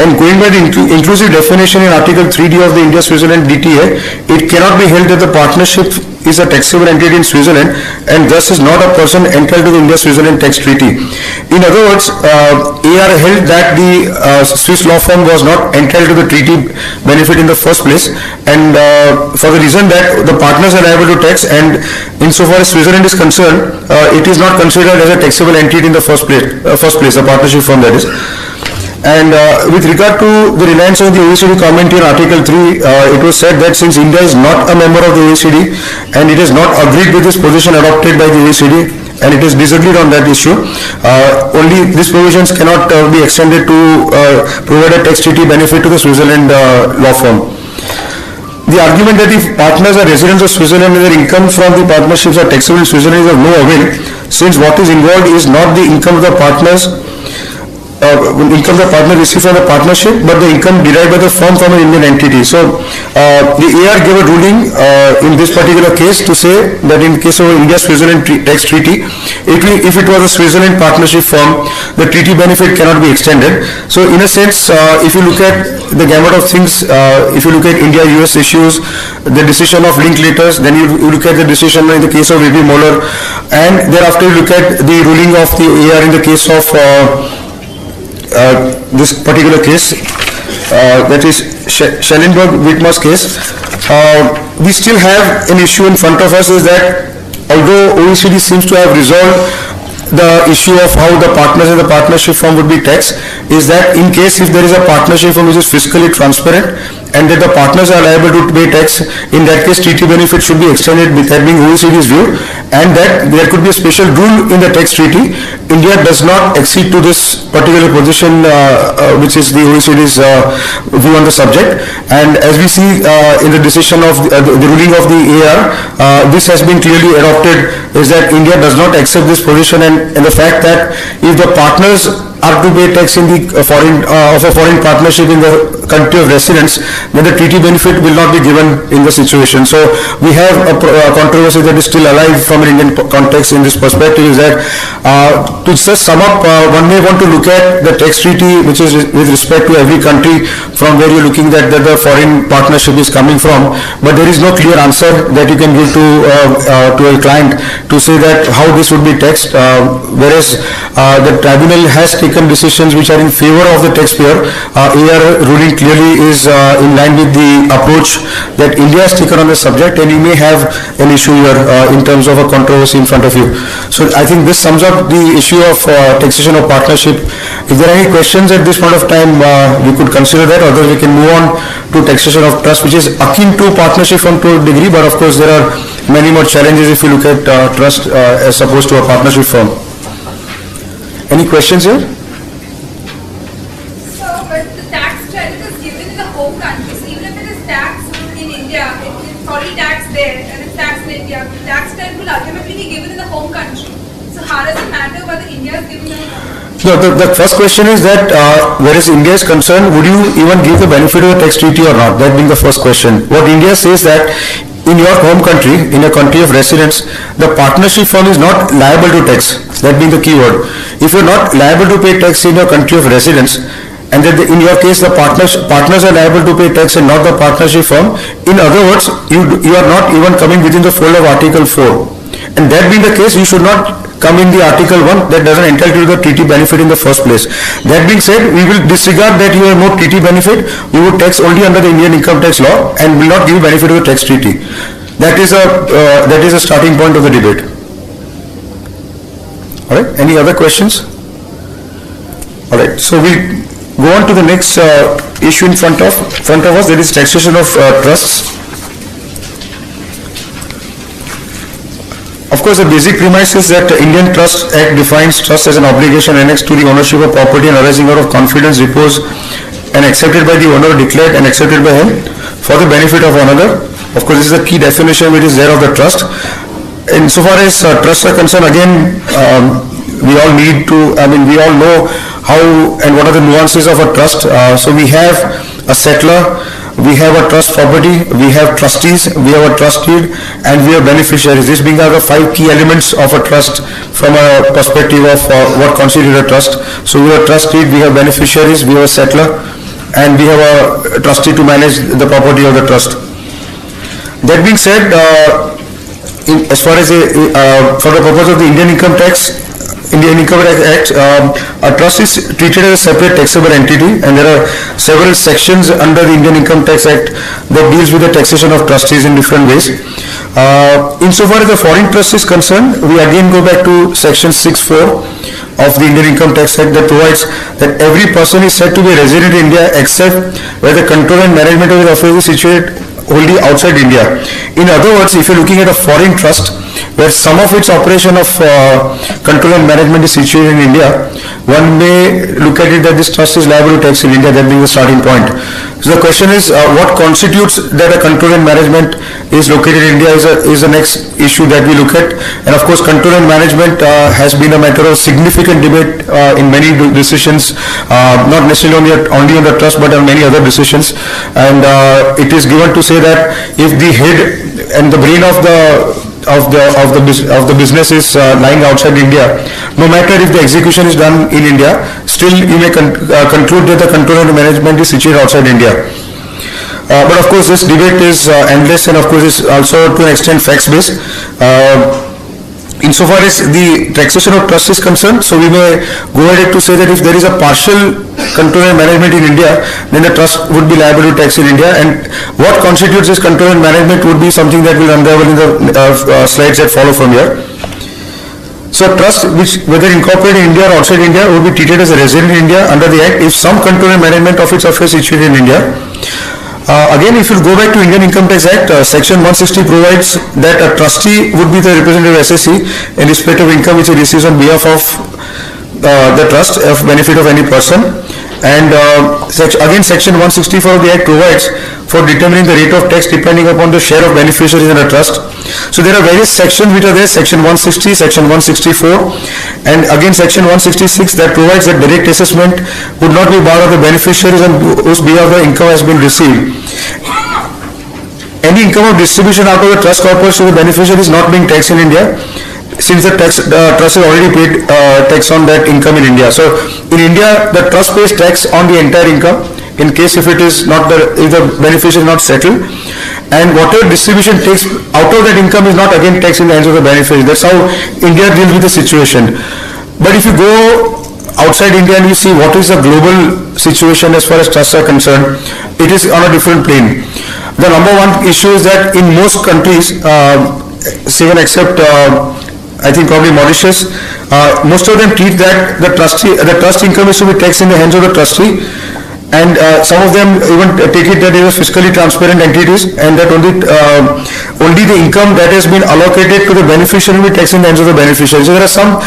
And going by the inclusive definition in Article 3D of the India-Switzerland DTA, it cannot be held that the partnership is a taxable entity in Switzerland and thus is not a person entitled to the India-Switzerland tax treaty. In other words, AR held that the Swiss law firm was not entitled to the treaty benefit in the first place, and for the reason that the partners are liable to tax, and insofar as Switzerland is concerned, it is not considered as a taxable entity in the first place, a partnership firm, that is. And with regard to the reliance on the OECD commentary on Article 3, it was said that since India is not a member of the OECD and it has not agreed with this position adopted by the OECD, and it is disagreed on that issue, only these provisions cannot be extended to provide a tax treaty benefit to the Switzerland law firm. The argument that if partners are residents of Switzerland and their income from the partnerships are taxable in Switzerland is of no avail, since what is involved is not the income of the partners, income the partner received from the partnership, but the income derived by the firm from an Indian entity. So the AR gave a ruling in this particular case to say that in case of India-Switzerland tax treaty, if it was a Switzerland partnership firm, the treaty benefit cannot be extended. So in a sense, if you look at the gamut of things, if you look at India-US issues, the decision of Linklaters, then you look at the decision in the case of A.B. Moller, and thereafter you look at the ruling of the AR in the case of this particular case, that is Schellenberg-Wittmer's case. We still have an issue in front of us, is that although OECD seems to have resolved the issue of how the partners in the partnership firm would be taxed is that in case if there is a partnership firm which is fiscally transparent and that the partners are liable to pay tax, in that case treaty benefit should be extended, with that being OECD's view, and that there could be a special rule in the tax treaty. India does not accede to this particular position which is the OECD's view on the subject, and as we see in the decision of the ruling of the AR, this has been clearly adopted, is that India does not accept this position, and the fact that if the partners are to pay tax in the foreign of a foreign partnership in the country of residence, then the treaty benefit will not be given in the situation. So we have a controversy that is still alive from an Indian context in this perspective, is that to just sum up, one may want to look at the tax treaty which is with respect to every country from where you're looking at that the foreign partnership is coming from, but there is no clear answer that you can give to a client to say that how this would be taxed, whereas the tribunal has taken decisions which are in favor of the taxpayer. AR ruling clearly is in line with the approach that India has taken on the subject, and you may have an issue here in terms of a controversy in front of you. So I think this sums up the issue of taxation of partnership. If there are any questions at this point of time, we could consider that, otherwise we can move on to taxation of trust, which is akin to partnership from to a degree, but of course there are many more challenges if you look at trust as opposed to a partnership firm. Any questions here? So, but the tax credit is given in the home country. So even if it is taxed in India, it's already taxed there and it's taxed in India. The tax credit will ultimately be given in the home country. So how does it matter whether India is giving them? No, the first question is that whereas India is concerned, would you even give the benefit of the tax treaty or not? That being the first question. What India says that in your home country, in a country of residence, the partnership firm is not liable to tax. That being the key word. If you're not liable to pay tax in your country of residence, and that in your case the partners are liable to pay tax and not the partnership firm, in other words, you are not even coming within the fold of Article 4. And that being the case, you should not come in the Article 1 that doesn't entitle you the treaty benefit in the first place. That being said, we will disregard that you have no treaty benefit. We would tax only under the Indian income tax law and will not give benefit of the tax treaty. That is a starting point of the debate. All right. Any other questions? All right. So we go on to the next issue in front of us. That is taxation of trusts. Of course, the basic premise is that the Indian Trust Act defines trust as an obligation annexed to the ownership of property and arising out of confidence, repose, and accepted by the owner, declared and accepted by him for the benefit of another. Of course, this is a key definition which is there of the trust. Insofar as trusts are concerned, again, we all know how and what are the nuances of a trust. So we have a settler, we have a trust property, we have trustees, we have a trust deed, and we have beneficiaries. These being are the 5 key elements of a trust from a perspective of what constitutes a trust. So we have a trust deed, we have beneficiaries, we have a settler, and we have a trustee to manage the property of the trust. That being said, as far as for the purpose of the Indian Income Tax Act, a trust is treated as a separate taxable entity, and there are several sections under the Indian Income Tax Act that deals with the taxation of trustees in different ways. Insofar as the foreign trust is concerned, we again go back to section 6(4) of the Indian Income Tax Act that provides that every person is said to be resident in India except where the control and management of the affairs is situated wholly outside India. In other words, if you're looking at a foreign trust where some of its operation of control and management is situated in India, one may look at it that this trust is liable to tax in India, that being the starting point. So the question is what constitutes that a control and management is located in India is the next issue that we look at. And of course, control and management has been a matter of significant debate in many decisions, not necessarily only on the trust but on many other decisions. And it is given to say that if the head and the brain of the business is lying outside India, no matter if the execution is done in India, still you may conclude that the control and management is situated outside India. But of course this debate is endless, and of course is also to an extent facts-based. Insofar as the taxation of trust is concerned, so we may go ahead to say that if there is a partial control and management in India, then the trust would be liable to tax in India, and what constitutes this control and management would be something that will unravel in the slides that follow from here. So So trust, which whether incorporated in India or outside India, would be treated as a resident in India under the Act if some control and management of its affairs is situated in India. Again, if you go back to Indian Income Tax Act, Section 160 provides that a trustee would be the representative of SSC in respect of income which he receives on behalf of the trust of benefit of any person. And again, Section 164 of the Act provides for determining the rate of tax depending upon the share of beneficiaries in a trust. So there are various sections which are there, Section 160, Section 164, and again Section 166 that provides that direct assessment would not be barred of the beneficiaries on whose behalf the income has been received. Any income of distribution out of the trust corpus to the beneficiary is not being taxed in India, since the trust has already paid tax on that income in India. So in India, the trust pays tax on the entire income in case if it is not if the beneficiary is not settled, and whatever distribution takes out of that income is not again taxed in the hands of the beneficiary. That's how India deals with the situation. But if you go outside India and you see what is the global situation as far as trusts are concerned, it is on a different plane. The number one issue is that in most countries, even except I think probably Mauritius, most of them treat that the trust income is to be taxed in the hands of the trustee, and some of them even take it that they are fiscally transparent entities, and that only the income that has been allocated to the beneficiary will be taxed in the hands of the beneficiary. So there are some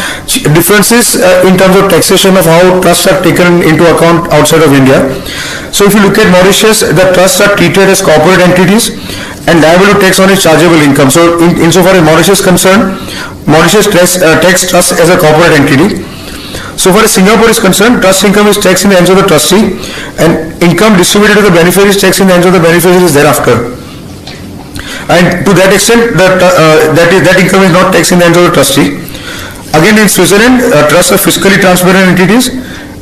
differences in terms of taxation of how trusts are taken into account outside of India. So if you look at Mauritius, the trusts are treated as corporate entities and liable to tax on its chargeable income. So insofar as Mauritius is concerned, Mauritius tax trust as a corporate entity. So far as Singapore is concerned, trust income is taxed in the hands of the trustee, and income distributed to the beneficiary is taxed in the hands of the beneficiaries thereafter. And to that extent, that income is not taxed in the hands of the trustee. Again, in Switzerland, trusts are fiscally transparent entities,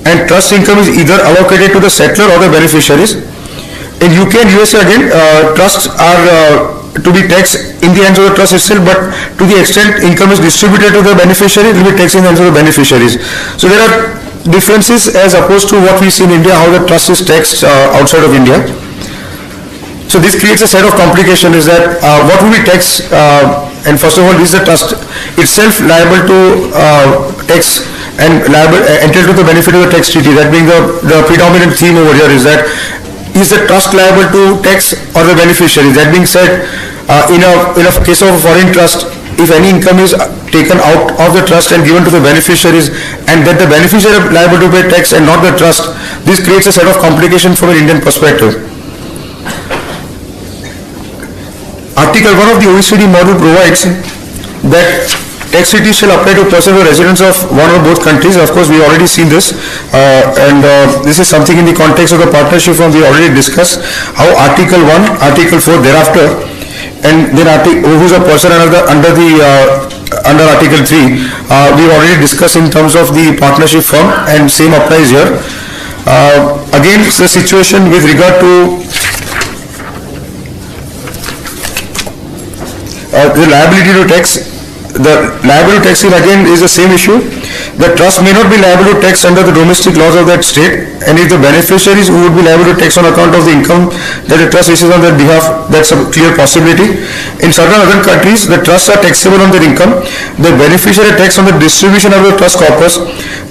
and trust income is either allocated to the settler or the beneficiaries. In UK and USA again, trusts are to be taxed in the hands of the trust itself, but to the extent income is distributed to the beneficiary, it will be taxed in the hands of the beneficiaries. So there are differences as opposed to what we see in India, how the trust is taxed outside of India. So this creates a set of complication, is that what will be taxed, and first of all, is the trust itself liable to tax and liable entitled to the benefit of the tax treaty? That being the predominant theme over here, is that is the trust liable to tax or the beneficiary? That being said, in a case of a foreign trust, if any income is taken out of the trust and given to the beneficiaries, and that the beneficiary is liable to pay tax and not the trust, this creates a set of complication from an Indian perspective. Article 1 of the OECD model provides that tax treaty shall apply to persons or residents of one or both countries. Of course, we already seen this, and this is something in the context of the partnership firm we already discussed, how Article 1, Article 4 thereafter, and then who's a person under Article 3, we already discussed in terms of the partnership firm, and same applies here. Again, the situation with regard to the liability to tax. The liable to tax again is the same issue. The trust may not be liable to tax under the domestic laws of that state, and if the beneficiaries who would be liable to tax on account of the income that the trust receives on their behalf, that's a clear possibility. In certain other countries, the trusts are taxable on their income. The beneficiary tax on the distribution of the trust corpus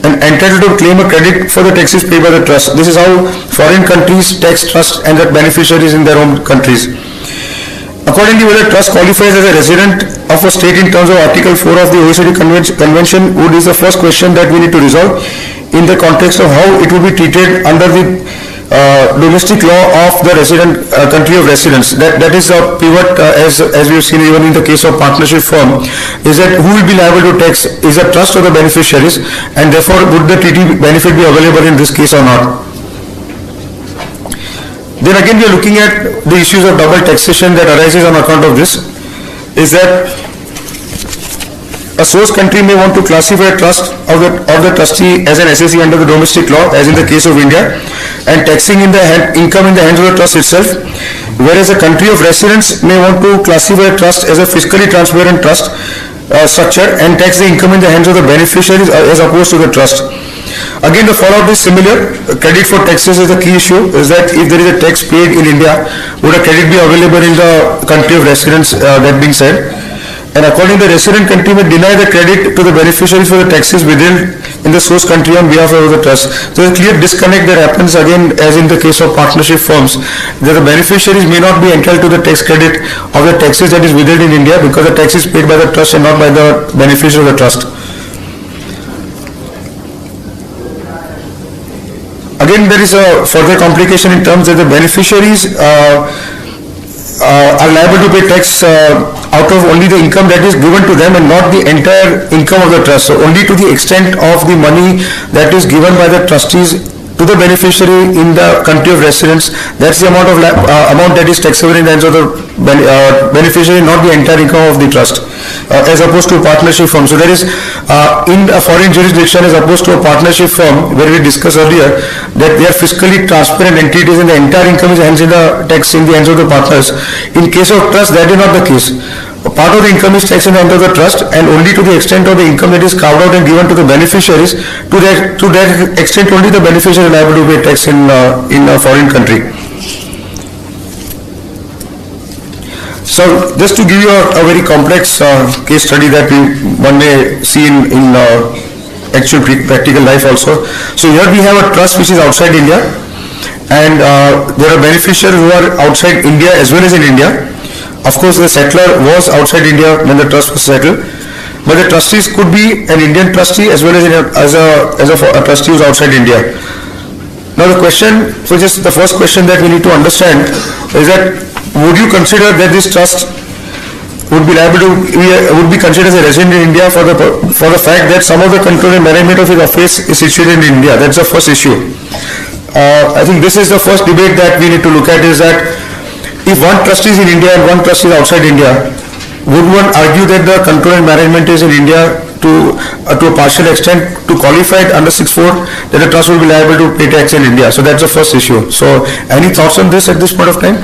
and entitled to claim a credit for the taxes paid by the trust. This is how foreign countries tax trust and their beneficiaries in their own countries. Accordingly, whether trust qualifies as a resident of a state in terms of Article 4 of the OECD Convention is the first question that we need to resolve in the context of how it will be treated under the domestic law of the resident country of residence. That is a pivot, as we have seen even in the case of partnership firm, is that who will be liable to tax, is a trust or the beneficiaries, and therefore would the treaty benefit be available in this case or not. Then again, we are looking at the issues of double taxation that arises on account of this, is that a source country may want to classify a trust of the trustee as an SSE under the domestic law, as in the case of India, and taxing income in the hands of the trust itself, whereas a country of residence may want to classify a trust as a fiscally transparent trust structure and tax the income in the hands of the beneficiaries as opposed to the trust. Again, the fallout is similar. Credit for taxes is the key issue, is that if there is a tax paid in India, would a credit be available in the country of residence, that being said? and according to the resident country may deny the credit to the beneficiaries for the taxes withheld in the source country on behalf of the trust. So there's a clear disconnect that happens again as in the case of partnership firms, that the beneficiaries may not be entitled to the tax credit of the taxes that is withheld in India because the tax is paid by the trust and not by the beneficiary of the trust. Again, there is a further complication in terms that the beneficiaries are liable to pay tax out of only the income that is given to them and not the entire income of the trust. So only to the extent of the money that is given by the trustees to the beneficiary in the country of residence, that's the amount of amount that is taxable in the hands of the beneficiary, not the entire income of the trust, as opposed to a partnership firm. So there is in a foreign jurisdiction as opposed to a partnership firm where we discussed earlier that they are fiscally transparent entities and the entire income is in the tax in the hands of the partners. In case of trust, that is not the case. A part of the income is taxed in the hands of the trust and only to the extent of the income that is carved out and given to the beneficiaries, to that extent only the beneficiary is liable to pay tax in a foreign country. So just to give you a very complex case study that one may see in actual practical life also. So here we have a trust which is outside India, and there are beneficiaries who are outside India as well as in India. Of course, the settler was outside India when the trust was settled, but the trustees could be an Indian trustee as well as a trustee who is outside India. Now the question, so just the first question that we need to understand is that would you consider that this trust would be liable to would be considered as a resident in India for the fact that some of the control and management of his affairs is situated in India? That's the first issue. I think this is the first debate that we need to look at, is that if one trustee is in India and one trustee is outside India, would one argue that the control and management is in India to a partial extent to qualify it under 6(4) that the trust will be liable to pay tax in India? So that's the first issue. So any thoughts on this at this point of time?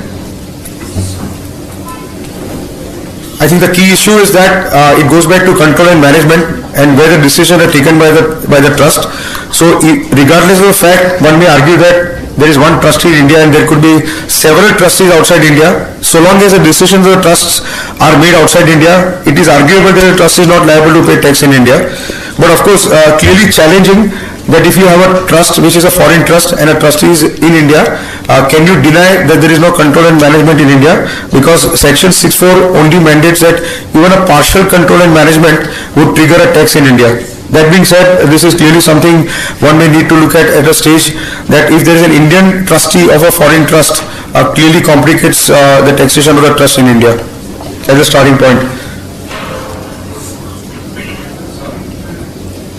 I think the key issue is that it goes back to control and management and where the decisions are taken by the trust. So regardless of the fact, one may argue that there is one trustee in India and there could be several trustees outside India. So long as the decisions of the trusts are made outside India, it is arguable that the trustee is not liable to pay tax in India. But of course, clearly challenging that if you have a trust which is a foreign trust and a trustee is in India, can you deny that there is no control and management in India? Because section 6(4) only mandates that even a partial control and management would trigger a tax in India. That being said, this is clearly something one may need to look at a stage, that if there is an Indian trustee of a foreign trust, clearly complicates the taxation of the trust in India as a starting point.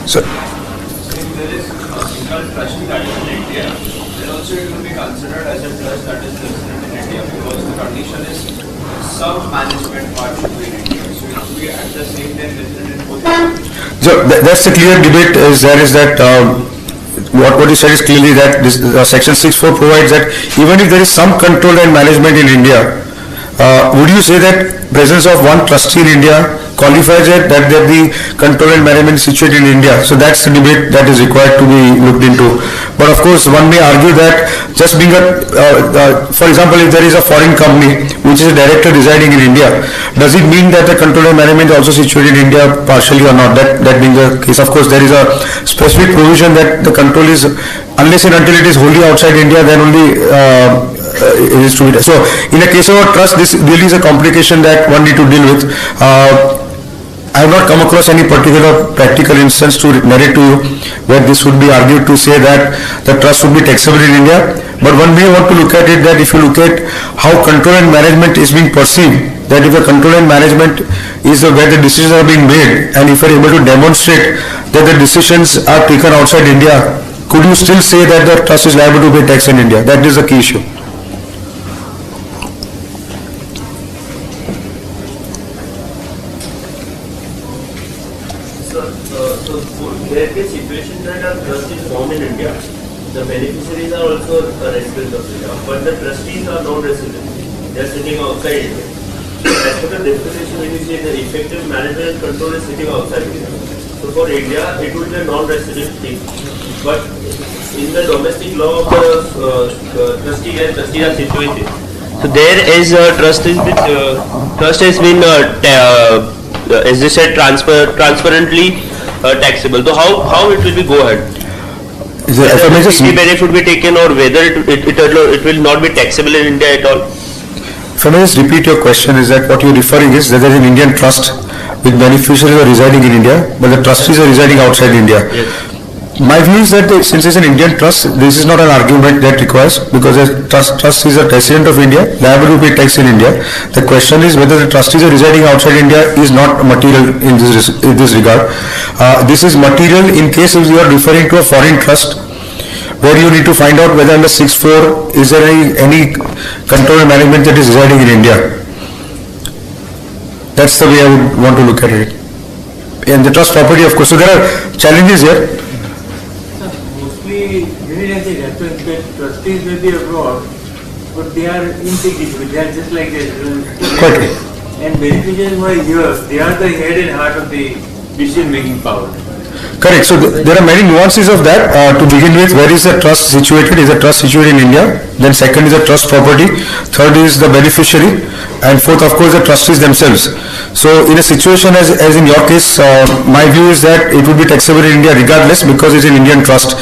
So, if there is a single trustee that is in India, then also it will be considered as a trust that is resident in India, because the condition is some management part should be in India. So it will be at the same time resident in both countries. So that's the clear debate is that what you said is clearly that this, section 6(4) provides that even if there is some control and management in India, would you say that presence of one trustee in India qualifies it that the control and management is situated in India? So that's the debate that is required to be looked into. But of course, one may argue that just being for example, if there is a foreign company which is a director residing in India, does it mean that the control and management is also situated in India partially or not? That being the case, of course, there is a specific provision that the control is, unless and until it is wholly outside India, then only it is to be. So in a case of a trust, this really is a complication that one need to deal with. I have not come across any particular practical instance to narrate to you where this would be argued to say that the trust would be taxable in India. But one may want to look at it that if you look at how control and management is being perceived, that if the control and management is where the decisions are being made, and if you are able to demonstrate that the decisions are taken outside India, could you still say that the trust is liable to pay tax in India? That is the key issue. So there is a situation that a trust is formed in India. The beneficiaries are also residents of India, but the trustees are non-residents. They are sitting outside India. As per the definition, when you say the effective management and control is sitting outside India. So for India, it would be a non-resident thing. But in the domestic law of the trustee and trustees are situated. So there is a trust has been as they said, transparently taxable. So how it will be go ahead? If I may just, benefit will be taken, or whether it will not be taxable in India at all? if I may just repeat your question, is that what you're referring is that there is an Indian trust with beneficiaries are residing in India, but the trustees are residing outside India. Yes. My view is that since it's an Indian trust, this is not an argument that requires, because a trust is a resident of India, liable to pay tax in India. The question is whether the trustees are residing outside India is not material in this regard. This is material in case if you are referring to a foreign trust, where you need to find out whether under 6(4) is there any control and management that is residing in India. That's the way I would want to look at it. And the trust property, of course, so there are challenges here. Mostly, many times it happens that trustees may be abroad, but they are insignificant. They are just like this. Quite. And beneficiaries who are here, they are the head and heart of the decision-making power. Correct. So there are many nuances of that. To begin with, where is the trust situated? Is the trust situated in India? Then second is the trust property. Third is the beneficiary. And fourth, of course, the trustees themselves. So in a situation as in your case, my view is that it would be taxable in India regardless, because it's an Indian trust,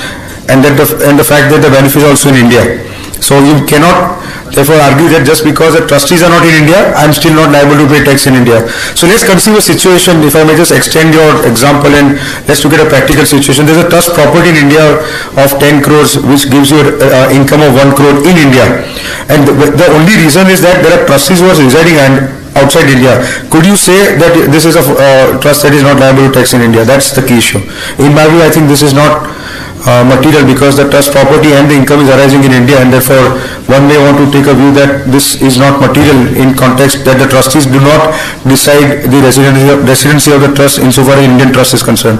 and that the fact that the beneficiary is also in India. So you cannot therefore argue that just because the trustees are not in India, I am still not liable to pay tax in India. So let's conceive a situation, if I may just extend your example, and let's look at a practical situation. There's a trust property in India of 10 crores which gives you income of 1 crore in India. And the only reason is that there are trustees who are residing outside India. Could you say that this is a trust that is not liable to tax in India? That's the key issue. In my view, I think this is not material, because the trust property and the income is arising in India, and therefore one may want to take a view that this is not material in context that the trustees do not decide the residency of the trust insofar as Indian trust is concerned.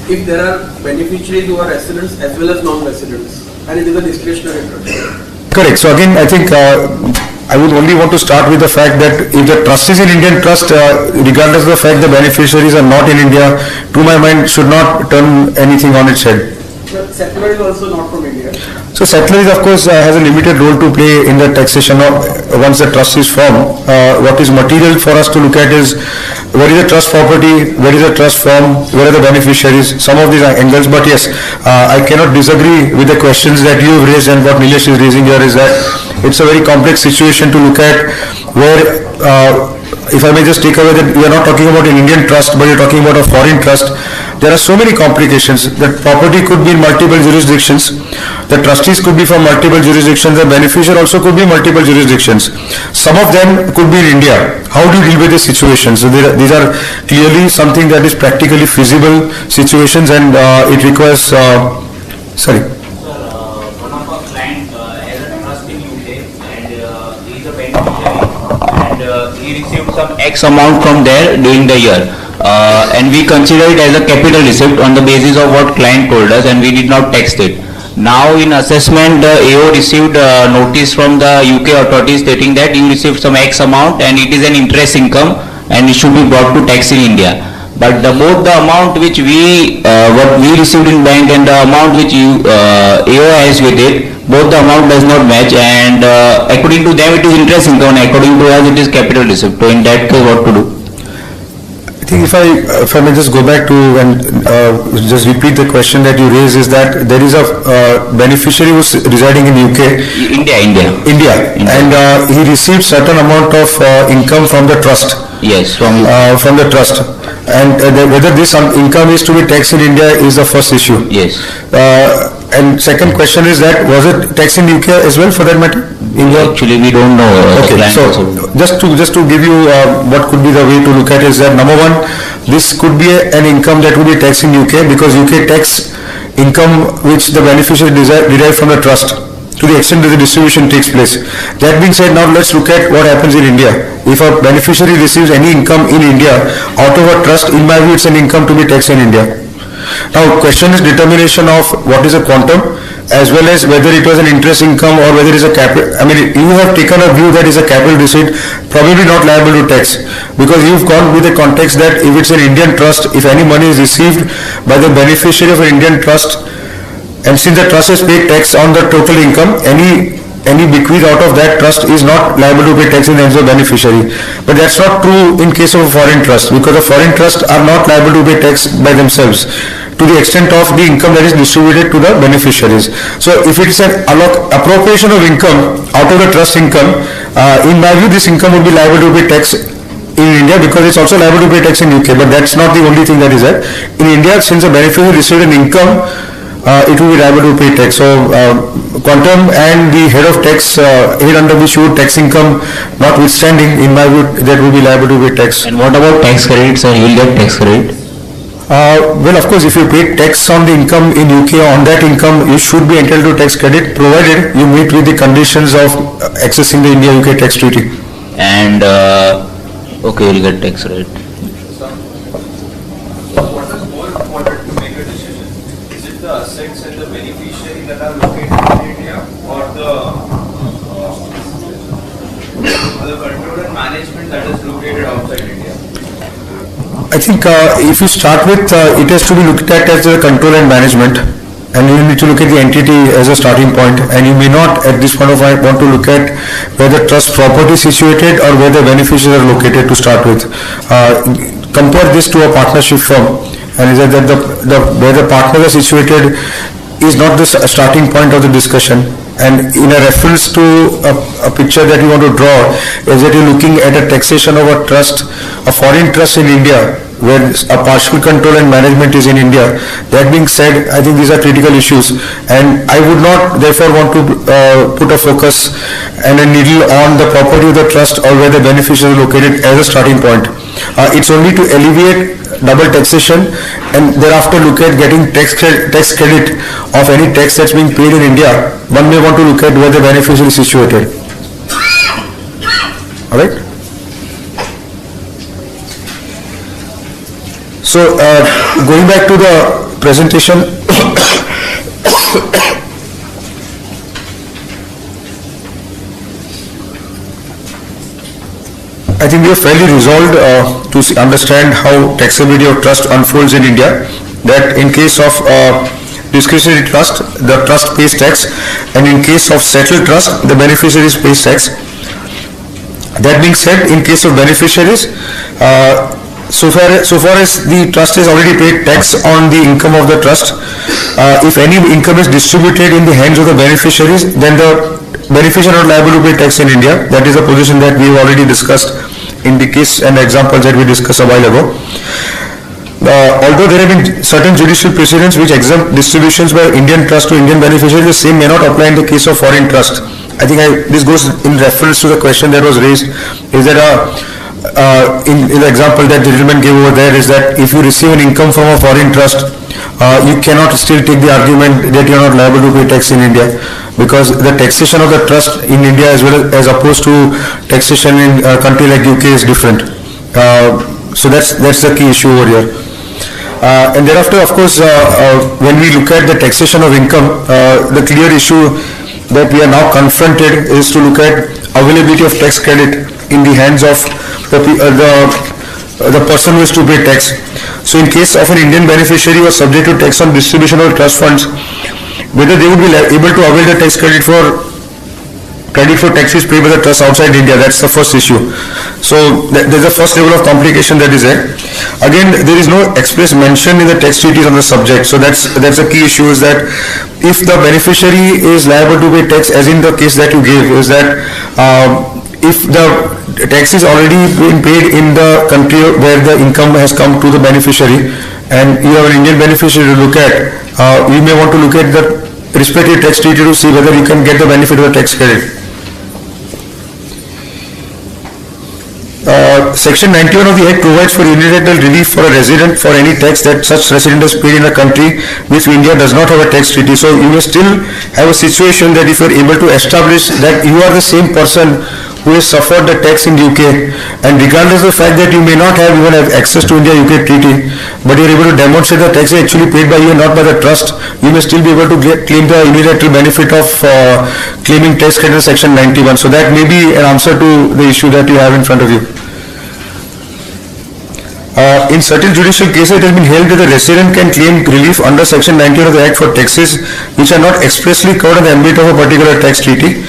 If there are beneficiaries who are residents as well as non-residents, and it is a discretionary trust. Correct. So again, I think I would only want to start with the fact that if the trust is in Indian trust, regardless of the fact the beneficiaries are not in India, to my mind should not turn anything on its head. But settler is also not from India. So settler is, of course, has a limited role to play in the taxation once the trust is formed. What is material for us to look at is where is the trust property, where is the trust formed, where are the beneficiaries, some of these angles. But yes, I cannot disagree with the questions that you have raised, and what Nilesh is raising here is that it's a very complex situation to look at, where if I may just take away that we are not talking about an Indian trust, but you're talking about a foreign trust. There are so many complications. That property could be in multiple jurisdictions. The trustees could be from multiple jurisdictions. The beneficiary also could be multiple jurisdictions. Some of them could be in India. How do you deal with this situation? So these are clearly something that is practically feasible situations, and it requires, sorry. One of our clients has a trust in UK, and he is a beneficiary, and he received some X amount from there during the year. And we consider it as a capital receipt on the basis of what client told us, and we did not tax it. Now in assessment, the AO received notice from the UK authorities stating that you received some X amount and it is an interest income and it should be brought to tax in India. But both the amount which what we received in bank and the amount which AO has with it, both the amount does not match, and according to them it is interest income, and according to us it is capital receipt. So in that case, what to do? I think if I may just go back to and just repeat the question that you raised, is that there is a beneficiary who is residing in UK. India. And he received certain amount of income from the trust. Yes, from the trust. And whether this income is to be taxed in India is the first issue. Yes. And second question is that was it taxed in UK as well, for that matter? Actually, we don't know. Okay, so just to give you what could be the way to look at it is that, number one, this could be an income that would be taxed in UK, because UK tax income which the beneficiary derive from the trust to the extent that the distribution takes place. That being said, now let's look at what happens in India. If a beneficiary receives any income in India out of a trust, in my view it's an income to be taxed in India. Now question is determination of what is a quantum, as well as whether it was an interest income or whether it is a capital. I mean, you have taken a view that is a capital receipt, probably not liable to tax, because you've gone with the context that if it's an Indian trust, if any money is received by the beneficiary of an Indian trust, and since the trust has paid tax on the total income, any any bequeath out of that trust is not liable to pay tax in the hands of beneficiary. But that's not true in case of a foreign trust, because the foreign trusts are not liable to pay tax by themselves to the extent of the income that is distributed to the beneficiaries. So if it is an appropriation of income out of the trust income, in my view this income would be liable to pay tax in India, because it's also liable to pay tax in UK, but that's not the only thing that is there. In India, since a beneficiary received an income, it will be liable to pay tax. So Quantum and the head of tax, head under which you tax income notwithstanding, in my view, that will be liable to pay tax. And what about tax credit, sir? You'll get tax credit? Well, of course, if you pay tax on the income in UK, on that income, you should be entitled to tax credit, provided you meet with the conditions of accessing the India-UK tax treaty. And, okay, you'll get tax credit. What is more important to make a decision? Is it the assets and the beneficiary that are located in India, or the control and management that is located outside India? I think if you start with, it has to be looked at as the control and management, and you need to look at the entity as a starting point, and you may not at this point of time want to look at where the trust property is situated or where the beneficiaries are located to start with. Compare this to a partnership firm, and is that where the partners are situated is not the starting point of the discussion. And in a reference to a picture that you want to draw is that you're looking at a taxation of a trust, a foreign trust in India, where a partial control and management is in India. That being said, I think these are critical issues, and I would not therefore want to put a focus and a needle on the property of the trust or where the beneficiary is located as a starting point. It's only to alleviate double taxation and thereafter look at getting tax credit of any tax that's being paid in India. One may want to look at where the beneficiary is situated. All right. So going back to the presentation, I think we are fairly resolved to understand how taxability of trust unfolds in India. That in case of discretionary trust, the trust pays tax, and in case of settled trust, the beneficiaries pays tax. That being said, in case of beneficiaries, so far as the trust has already paid tax on the income of the trust, if any income is distributed in the hands of the beneficiaries, then the beneficiaries are not liable to pay tax in India. That is a position that we have already discussed in the case and examples that we discussed a while ago. Although there have been certain judicial precedents which exempt distributions by Indian trust to Indian beneficiaries, the same may not apply in the case of foreign trust. I think this goes in reference to the question that was raised, is that in the example that the gentleman gave over there, is that if you receive an income from a foreign trust, you cannot still take the argument that you are not liable to pay tax in India, because the taxation of the trust in India as opposed to taxation in a country like UK is different. So that's the key issue over here. And thereafter, of course, when we look at the taxation of income, the clear issue that we are now confronted is to look at availability of tax credit in the hands of the person who is to pay tax. So in case of an Indian beneficiary who was subject to tax on distribution of trust funds, whether they would be able to avail the tax credit for taxes paid by the trust outside India, that's the first issue. So there's the first level of complication that is there. Again, there is no express mention in the tax treaties on the subject. So that's a key issue, is that if the beneficiary is liable to pay tax, as in the case that you gave, is that if the tax is already being paid in the country where the income has come to the beneficiary, and you have an Indian beneficiary to look at, you may want to look at the respective tax treaty to see whether you can get the benefit of the tax credit. Section 91 of the Act provides for unilateral relief for a resident for any tax that such resident has paid in a country with India does not have a tax treaty. So you may still have a situation that if you are able to establish that you are the same person who has suffered the tax in UK, and regardless of the fact that you may not have even have access to India-UK treaty, but you are able to demonstrate the tax is actually paid by you and not by the trust, you may still be able to claim the unilateral benefit of claiming tax credit section 91. So that may be an answer to the issue that you have in front of you. In certain judicial cases, it has been held that the resident can claim relief under Section 19 of the Act for taxes which are not expressly covered in the ambit of a particular tax treaty.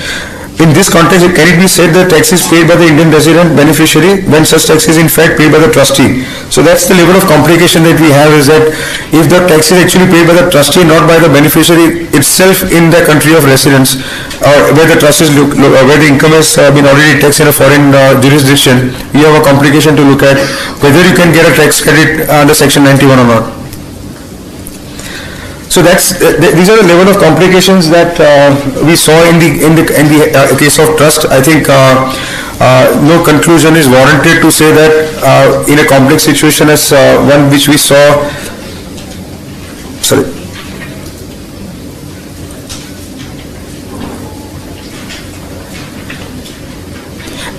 In this context, can it be said that tax is paid by the Indian resident beneficiary when such tax is in fact paid by the trustee? So that's the level of complication that we have, is that if the tax is actually paid by the trustee, not by the beneficiary itself in the country of residence, or where the trust is where the income has been already taxed in a foreign jurisdiction, we have a complication to look at whether you can get a tax credit under Section 91 or not. So these are the level of complications that we saw in the case of trust. I think no conclusion is warranted to say that in a complex situation as one which we saw. Sorry.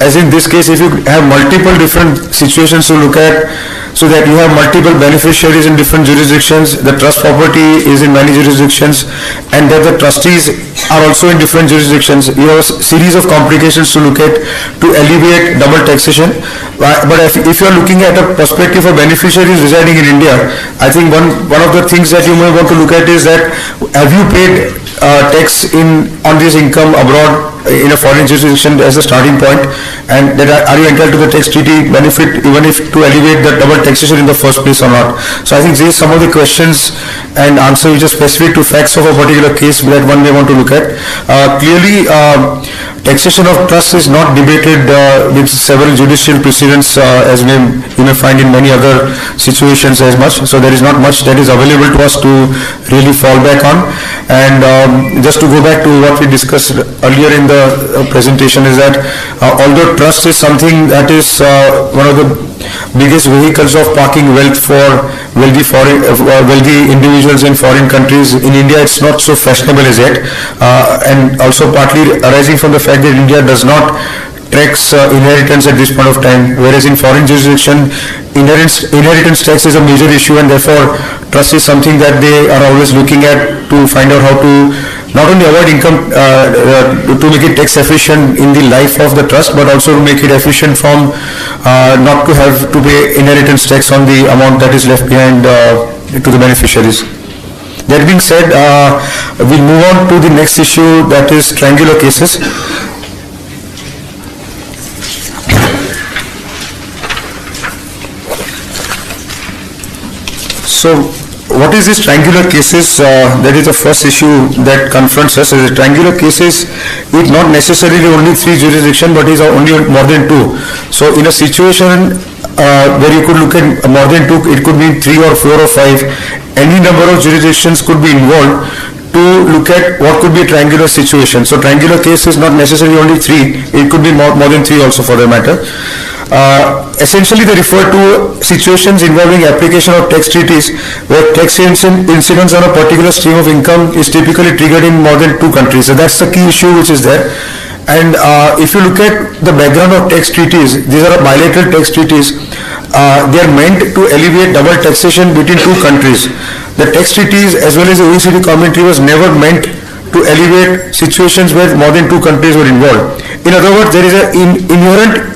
As in this case, if you have multiple different situations to look at, so that you have multiple beneficiaries in different jurisdictions, the trust property is in many jurisdictions, and that the trustees are also in different jurisdictions, you have a series of complications to look at to alleviate double taxation. But if you are looking at a perspective of beneficiaries residing in India, I think one of the things that you may want to look at is that, have you paid tax on this income abroad in a foreign jurisdiction as a starting point, and that are you entitled to the tax treaty benefit even if to alleviate the double taxation in the first place or not. So I think these are some of the questions and answers which are specific to facts of a particular case that one may want to look at. Clearly, taxation of trust is not debated with several judicial precedents as you may find in many other situations as much. So there is not much that is available to us to really fall back on. And just to go back to what we discussed earlier in the presentation, is that although trust is something that is one of the biggest vehicles of parking wealth for wealthy individuals in foreign countries, in India it's not so fashionable as yet, and also partly arising from the fact that India does not tax inheritance at this point of time, whereas in foreign jurisdiction inheritance tax is a major issue, and therefore trust is something that they are always looking at to find out how to not only avoid income, to make it tax efficient in the life of the trust, but also to make it efficient from not to have to pay inheritance tax on the amount that is left behind to the beneficiaries. That being said, we'll move on to the next issue, that is triangular cases. So what is this triangular cases? That is the first issue that confronts us. As a triangular cases, it's not necessarily only 3 jurisdictions, but is only more than 2. So in a situation where you could look at more than 2, it could be 3 or 4 or 5. Any number of jurisdictions could be involved to look at what could be a triangular situation. So triangular case is not necessarily only 3, it could be more than 3 also for that matter. Essentially they refer to situations involving application of tax treaties where tax incidence on a particular stream of income is typically triggered in more than 2 countries. So that's the key issue which is there. And if you look at the background of tax treaties, these are bilateral tax treaties. They are meant to alleviate double taxation between 2 countries. The tax treaties as well as the OECD commentary was never meant to alleviate situations where more than 2 countries were involved. In other words, there is an inherent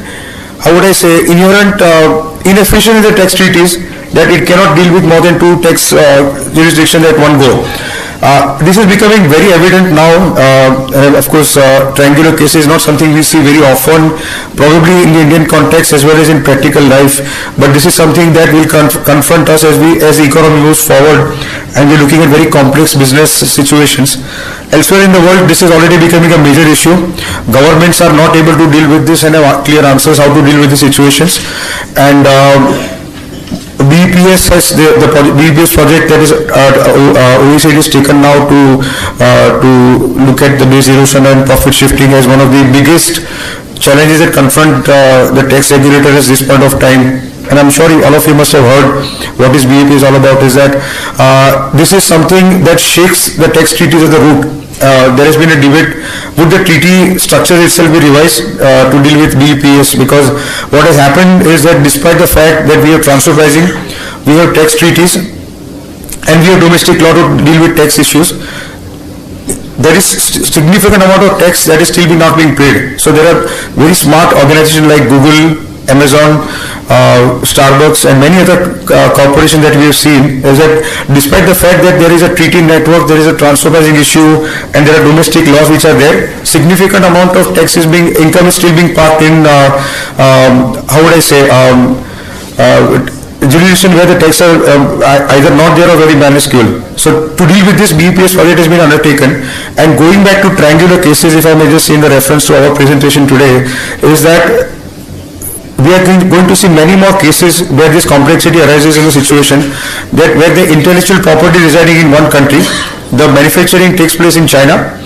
inefficiency in the tax treaties that it cannot deal with more than 2 tax jurisdictions at one go. This is becoming very evident now. Of course, triangular cases is not something we see very often, probably in the Indian context as well as in practical life. But this is something that will confront us as the economy moves forward, and we're looking at very complex business situations. Elsewhere in the world, this is already becoming a major issue. Governments are not able to deal with this and have clear answers how to deal with the situations. And BEPS has the BEPS project that is OECD has taken now to look at the base erosion and profit shifting as one of the biggest challenges that confront the tax regulator at this point of time. And I'm sure all of you must have heard what this BEP is all about, is that this is something that shakes the tax treaties at the root. There has been a debate, would the treaty structure itself be revised to deal with BEPS, because what has happened is that despite the fact that we have transfer pricing, we have tax treaties, and we have domestic law to deal with tax issues, there is significant amount of tax that is still not being paid. So there are very smart organizations like Google, Amazon, Starbucks and many other corporations that we have seen, is that despite the fact that there is a treaty network, there is a transfer pricing issue, and there are domestic laws which are there, significant amount of income is still being parked in, how would I say, jurisdiction where the taxes are either not there or very minuscule. So to deal with this, BEPS project has been undertaken. And going back to triangular cases, if I may just say in the reference to our presentation today, is that we are going to see many more cases where this complexity arises in a situation that where the intellectual property residing in one country, the manufacturing takes place in China,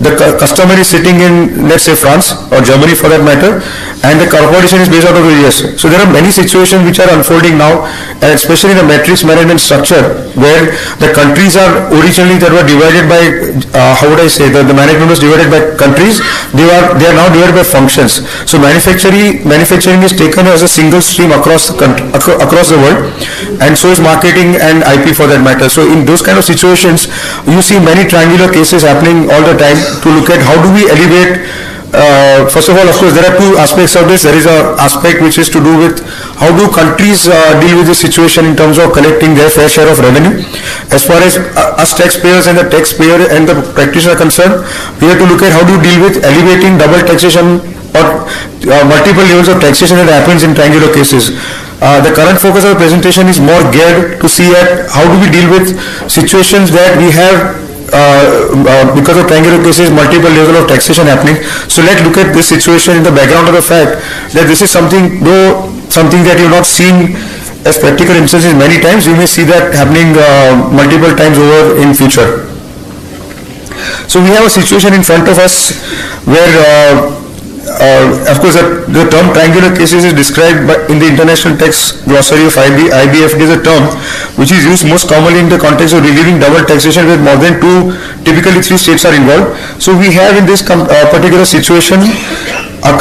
the customer is sitting in, let's say, France or Germany for that matter, and the corporation is based out of the US. So there are many situations which are unfolding now, and especially in the matrix management structure, where the countries are originally that were divided by, how would I say, the management was divided by countries, they are now divided by functions. So manufacturing is taken as a single stream across the world, and so is marketing and IP for that matter. So in those kind of situations, you see many triangular cases happening all the time to look at how do we elevate. First of all, of course, there are two aspects of this. There is an aspect which is to do with how do countries deal with this situation in terms of collecting their fair share of revenue. As far as us taxpayers and the taxpayer and the practitioner are concerned, we have to look at how do you deal with elevating double taxation or multiple levels of taxation that happens in triangular cases. The current focus of the presentation is more geared to see at how do we deal with situations that we have because of triangular cases, multiple levels of taxation happening. So let's look at this situation in the background of the fact that this is something that you've not seen as practical instances many times. You may see that happening multiple times over in future. So we have a situation in front of us where of course, the term triangular cases is described in the International Tax Glossary of IBFD as a term which is used most commonly in the context of relieving double taxation with more than typically three states are involved. So we have in this particular situation a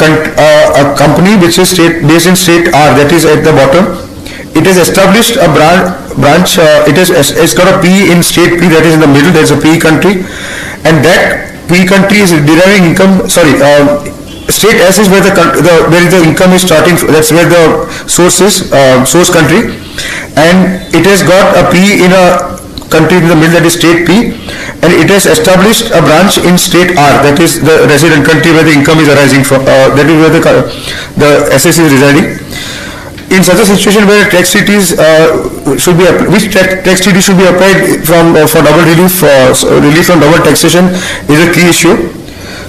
company which is based in state R, that is at the bottom. It has established a branch, it's got a P in state P, that is in the middle, there is a P country, and that P country is deriving income, state S is where the income is starting, that's where the source is, source country, and it has got a P in a country in the middle, that is state P, and it has established a branch in state R, that is the resident country where the income is arising from, that is where the SS is residing. In such a situation where tax treaties should be which tax treaty should be applied for double relief from double taxation is a key issue.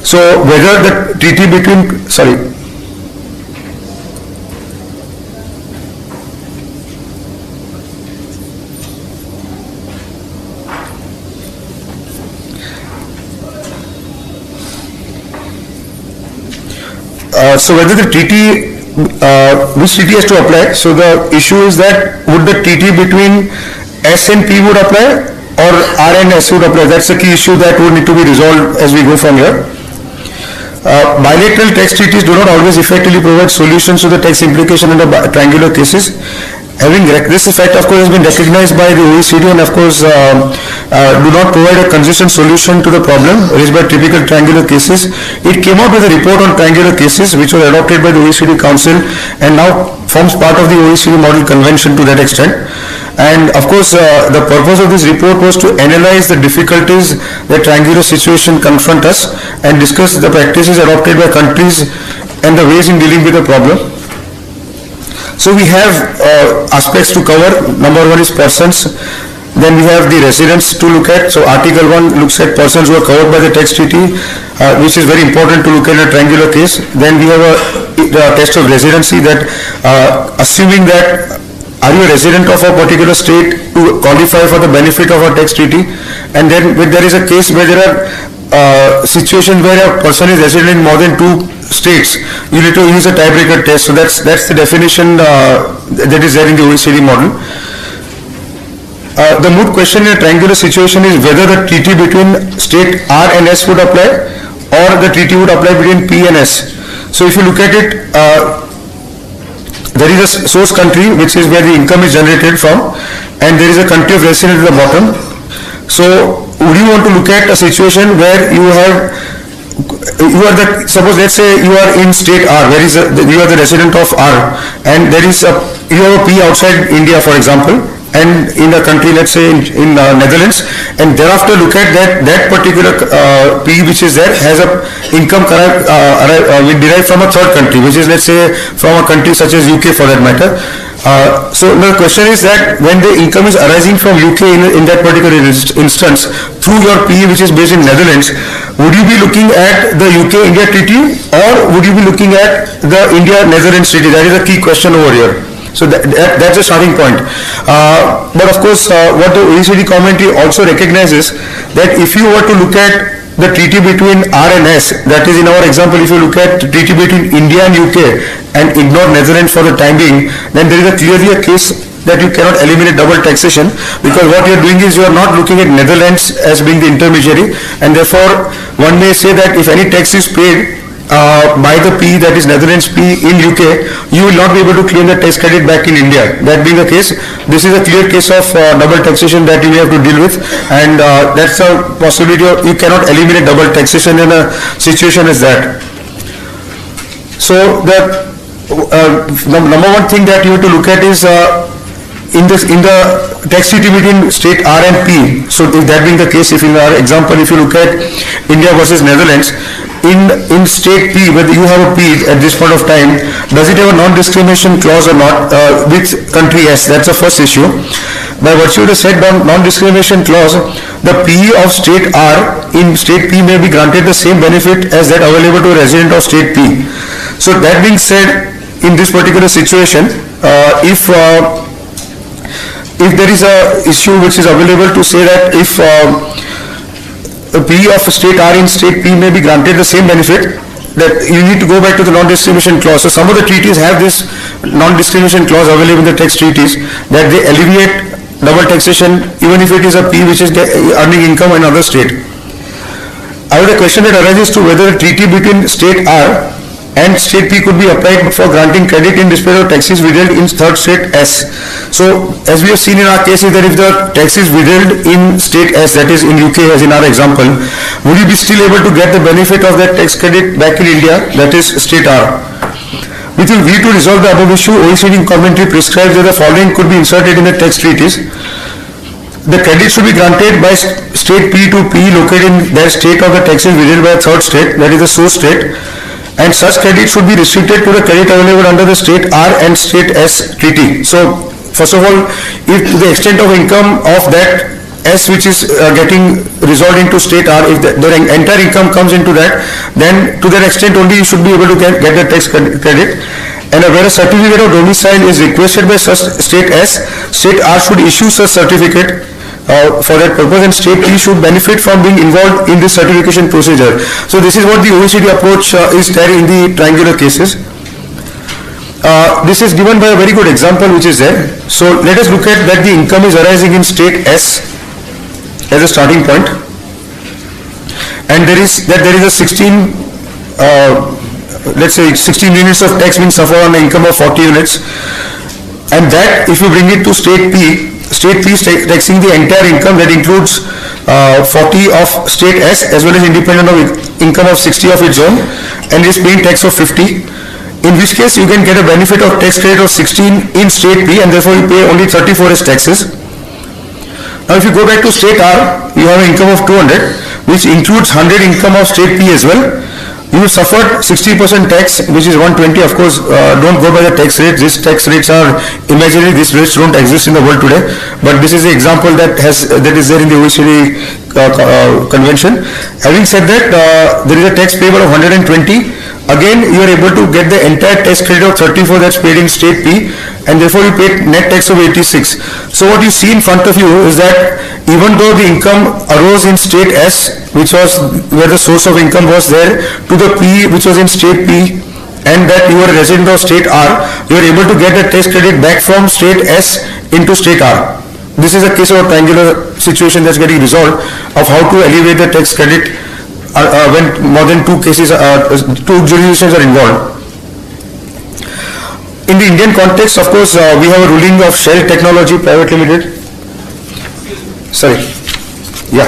So whether the treaty between, so whether the treaty, which treaty has to apply. So the issue is that would the treaty between S and P would apply or R and S would apply. That's the key issue that would need to be resolved as we go from here. Bilateral tax treaties do not always effectively provide solutions to the tax implication in the triangular cases. This effect, of course, has been recognized by the OECD and, of course, do not provide a consistent solution to the problem raised by typical triangular cases. It came out with a report on triangular cases which was adopted by the OECD Council and now forms part of the OECD Model Convention to that extent. And of course, the purpose of this report was to analyze the difficulties that triangular situation confront us and discuss the practices adopted by countries and the ways in dealing with the problem. So we have aspects to cover. Number one is persons. Then we have the residents to look at. So Article 1 looks at persons who are covered by the tax treaty, which is very important to look at a triangular case. Then we have the test of residency, that assuming that are you a resident of a particular state to qualify for the benefit of a tax treaty, and then when there is a case where there are situations where a person is resident in more than two states, you need to use a tiebreaker test. So that's the definition that is there in the OECD model. The moot question in a triangular situation is whether the treaty between state R and S would apply or the treaty would apply between P and S. So if you look at it, there is a source country which is where the income is generated from, and there is a country of residence at the bottom. So would you want to look at a situation where you have you are the, suppose let's say you are in state R, where is you are the resident of R, and there is you have a P outside India, for example, and in a country, let's say in Netherlands, and thereafter look at that particular P which is there has a income derived from a third country, which is, let's say, from a country such as UK, for that matter. So the question is that when the income is arising from UK in that particular instance through your PE which is based in Netherlands, would you be looking at the UK-India treaty, or would you be looking at the India-Netherlands treaty? That is a key question over here. So that's the starting point. But of course, what the OECD commentary also recognizes, that if you were to look at the treaty between R and S, that is in our example, if you look at the treaty between India and UK and ignore Netherlands for the time being, then there is clearly a case that you cannot eliminate double taxation, because what you are doing is you are not looking at Netherlands as being the intermediary, and therefore one may say that if any tax is paid by the P, that is Netherlands P in UK, you will not be able to claim the tax credit back in India. That being the case, this is a clear case of double taxation that you have to deal with, and that's a possibility of, you cannot eliminate double taxation in a situation as that. So the number one thing that you have to look at is in the tax treaty between state R and P. So if that being the case, if in our example, if you look at India versus Netherlands, in state P, whether you have a P at this point of time, does it have a non-discrimination clause or not with country S? That's the first issue. By virtue of the said non-discrimination clause, the P of state R in state P may be granted the same benefit as that available to a resident of state P. So that being said, in this particular situation, if there is a issue which is available to say that if a P of state R in state P may be granted the same benefit, that you need to go back to the non-discrimination clause. So some of the treaties have this non-discrimination clause available in the tax treaties, that they alleviate double taxation even if it is a P which is earning income in another state. I have a question that arises to whether a treaty between state R and state P could be applied for granting credit in respect of taxes withheld in third state S. So as we have seen in our case, is that if the tax is withheld in state S, that is in UK as in our example, would you be still able to get the benefit of that tax credit back in India, that is state R? With a view to resolve the above issue, OECD commentary prescribes that the following could be inserted in the tax treaties. The credit should be granted by state P to P located in their state of the taxes withheld by a third state, that is the source state, and such credit should be restricted to the credit available under the state R and state S treaty. So first of all, if to the extent of income of that S which is getting resolved into state R, if the entire income comes into that, then to that extent only you should be able to get the tax credit. And where a certificate of domicile is requested by such state S, state R should issue such certificate for that purpose, and state P should benefit from being involved in this certification procedure. So this is what the OECD approach is there in the triangular cases. This is given by a very good example which is there. So let us look at that the income is arising in state S as a starting point, and there is a 16 let's say 16 units of tax being suffered on the income of 40 units, and that if you bring it to state P is taxing the entire income, that includes 40 of state S as well as independent of income of 60 of its own, and is paying tax of 50. In which case you can get a benefit of tax credit of 16 in state P, and therefore you pay only 34 as taxes. Now if you go back to state R, you have an income of 200, which includes 100 income of state P as well. You will suffer 60% tax, which is 120. Of course, don't go by the tax rates. These tax rates are imaginary. These rates don't exist in the world today. But this is the example that is there in the OECD convention. Having said that, there is a tax payable of 120. Again, you are able to get the entire tax credit of 34 that's paid in state P, and therefore you pay net tax of 86. So what you see in front of you is that even though the income arose in state S, which was where the source of income was there, to the P which was in state P, and that you are a resident of state R, you are able to get the tax credit back from state S into state R. This is a case of a triangular situation that's getting resolved of how to alleviate the tax credit when more than two jurisdictions are involved. In the Indian context, of course, we have a ruling of Shell Technology Private Limited. Sorry. Yeah.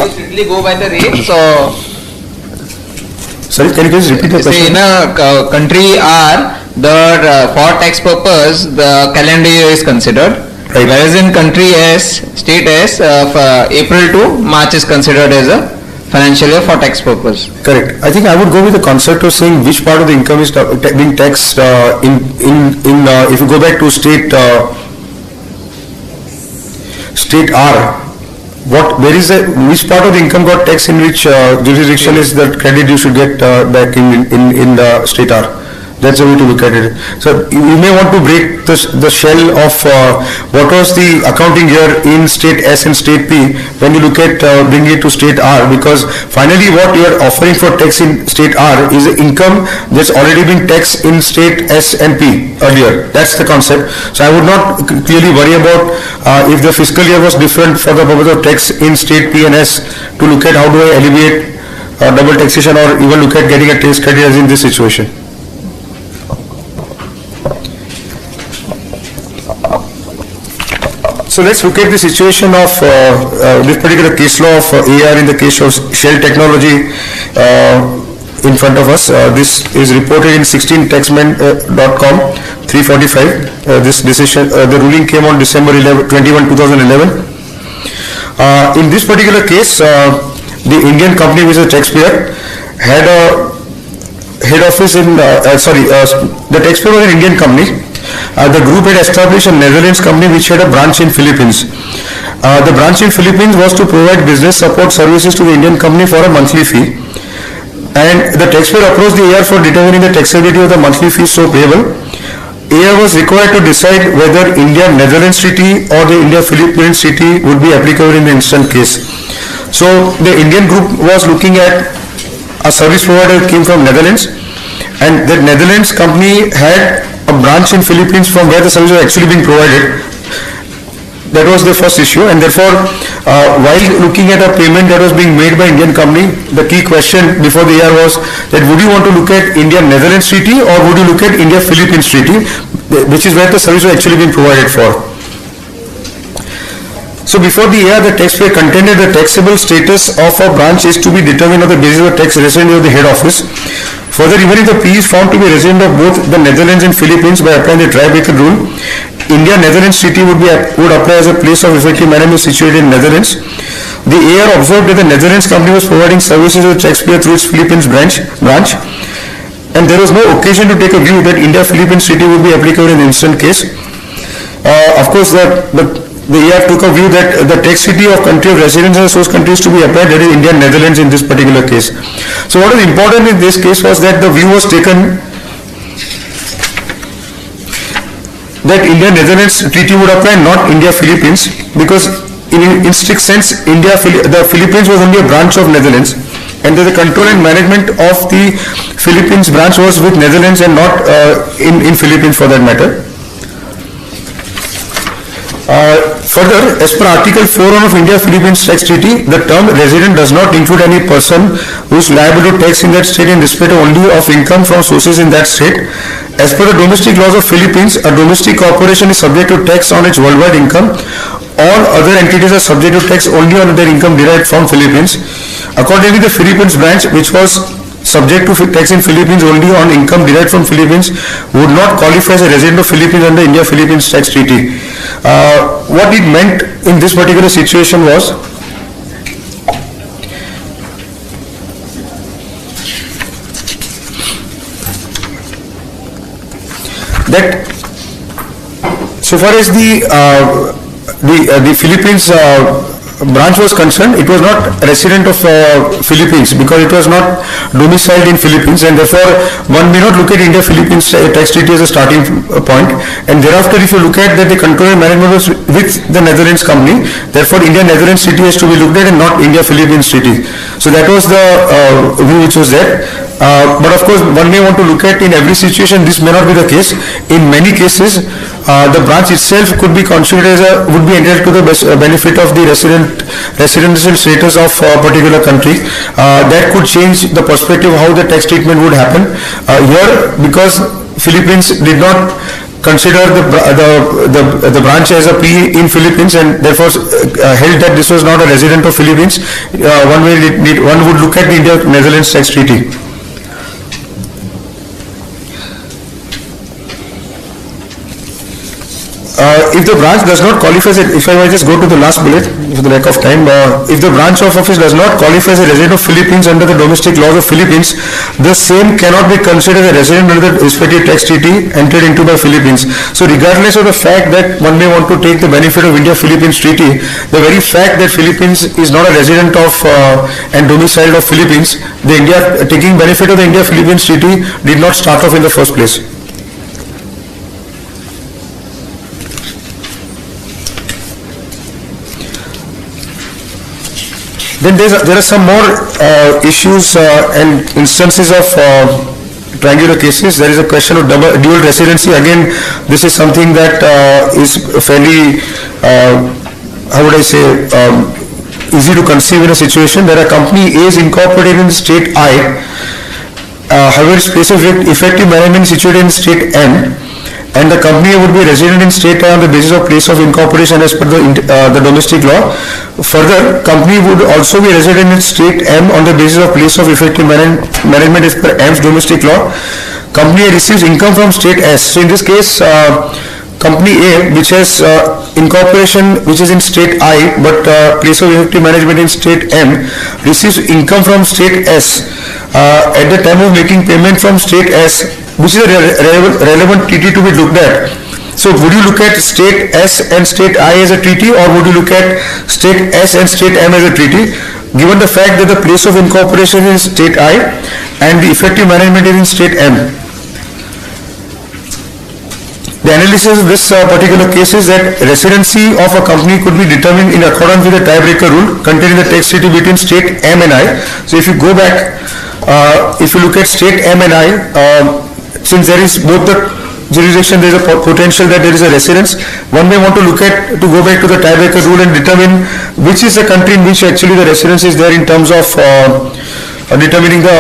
we strictly go by the rates or? Sorry, can you please repeat the question? In a country R, for tax purpose, the calendar year is considered. Right. Whereas in country S, state S, April to March is considered as a financial year for tax purpose. Correct. I think I would go with the concept of saying which part of the income is being taxed if you go back to state R, which part of the income got taxed in which jurisdiction is that credit you should get back in the state R. That's the way to look at it. So you may want to break the shell of what was the accounting year in state S and state P when you look at bringing it to state R, because finally what you are offering for tax in state R is the income that's already been taxed in state S and P earlier. That's the concept. So I would not clearly worry about if the fiscal year was different for the purpose of tax in state P and S to look at how do I alleviate double taxation, or even look at getting a tax credit as in this situation. So let's look at the situation of this particular case law of AR in the case of Shell Technology in front of us. This is reported in 16taxman.com 345. This decision, the ruling came on December 21, 2011. In this particular case, the Indian company which is a taxpayer had a head office in, the taxpayer was an Indian company. The group had established a Netherlands company which had a branch in Philippines. The branch in Philippines was to provide business support services to the Indian company for a monthly fee. And the taxpayer approached the AR for determining the taxability of the monthly fees so payable. AR was required to decide whether India-Netherlands treaty or the India-Philippines treaty would be applicable in the instant case. So the Indian group was looking at a service provider came from Netherlands, and the Netherlands company had a branch in Philippines from where the service was actually being provided. That was the first issue, and therefore while looking at a payment that was being made by Indian company, the key question before the AR was that would you want to look at India-Netherlands treaty or would you look at India-Philippines treaty, which is where the service was actually being provided for. So before the AR, the taxpayer contended the taxable status of a branch is to be determined on the basis of tax resident of the head office. Further, even if the P is found to be resident of both the Netherlands and Philippines by applying the Tribeca rule, India-Netherlands treaty would apply as a place of effective management situated in Netherlands. The AR observed that the Netherlands company was providing services to the taxpayer through its Philippines branch, and there was no occasion to take a view that India-Philippines treaty would be applicable in the instant case. Of course, the AR took a view that the tax treaty of country of residence and source countries to be applied, that is India and Netherlands in this particular case. So what is important in this case was that the view was taken that India-Netherlands treaty would apply, not India-Philippines, because in strict sense, the Philippines was only a branch of Netherlands, and the control and management of the Philippines branch was with Netherlands and not in Philippines for that matter. Further, as per Article 4 of India-Philippines Tax Treaty, the term resident does not include any person who is liable to tax in that state in respect only of income from sources in that state. As per the domestic laws of Philippines, a domestic corporation is subject to tax on its worldwide income. All other entities are subject to tax only on their income derived from Philippines. Accordingly, the Philippines branch, which was subject to tax in Philippines only on income derived from Philippines, would not qualify as a resident of Philippines under India-Philippines Tax Treaty. What it meant in this particular situation was that so far as the Philippines branch was concerned, it was not a resident of Philippines because it was not domiciled in Philippines, and therefore one may not look at India-Philippines Tax Treaty as a starting point, and thereafter if you look at that the control and management was with the Netherlands company, therefore India-Netherlands Treaty has to be looked at and not India-Philippines Treaty. So that was the view which was there. But of course one may want to look at in every situation this may not be the case. In many cases the branch itself could be considered as would be entitled to the benefit of the residential status of a particular country. That could change the perspective how the tax treatment would happen. Here, because Philippines did not consider the branch as a P in Philippines and therefore held that this was not a resident of Philippines, one would look at the India-Netherlands tax treaty. If the branch does not qualify, if I might just go to the last bullet for the lack of time, if the branch of office does not qualify as a resident of Philippines under the domestic laws of Philippines, the same cannot be considered a resident under the respective tax treaty entered into by Philippines. So regardless of the fact that one may want to take the benefit of India-Philippines treaty, the very fact that Philippines is not a resident of and domiciled of Philippines, the India taking benefit of the India-Philippines treaty did not start off in the first place. Then there are some more issues and instances of triangular cases. There is a question of dual residency. Again, this is something that is fairly, how would I say, easy to conceive in a situation that a company A is incorporated in state I, however, its place of effective management is situated in state M, and the company would be resident in state I on the basis of place of incorporation as per the domestic law. Further, company would also be resident in state M on the basis of place of effective management as per M's domestic law. Company A receives income from state S. So in this case, company A, which has incorporation which is in state I but place of effective management in state M, receives income from state S at the time of making payment from state S, which is a relevant treaty to be looked at. So would you look at state S and state I as a treaty, or would you look at state S and state M as a treaty? Given the fact that the place of incorporation is state I and the effective management is in state M. The analysis of this particular case is that residency of a company could be determined in accordance with the tiebreaker rule contained in the tax treaty between state M and I. So if you go back, if you look at state M and I, since there is both the jurisdiction, there is a potential that there is a residence, one may want to look at, to go back to the tiebreaker rule and determine which is the country in which actually the residence is there in terms of determining the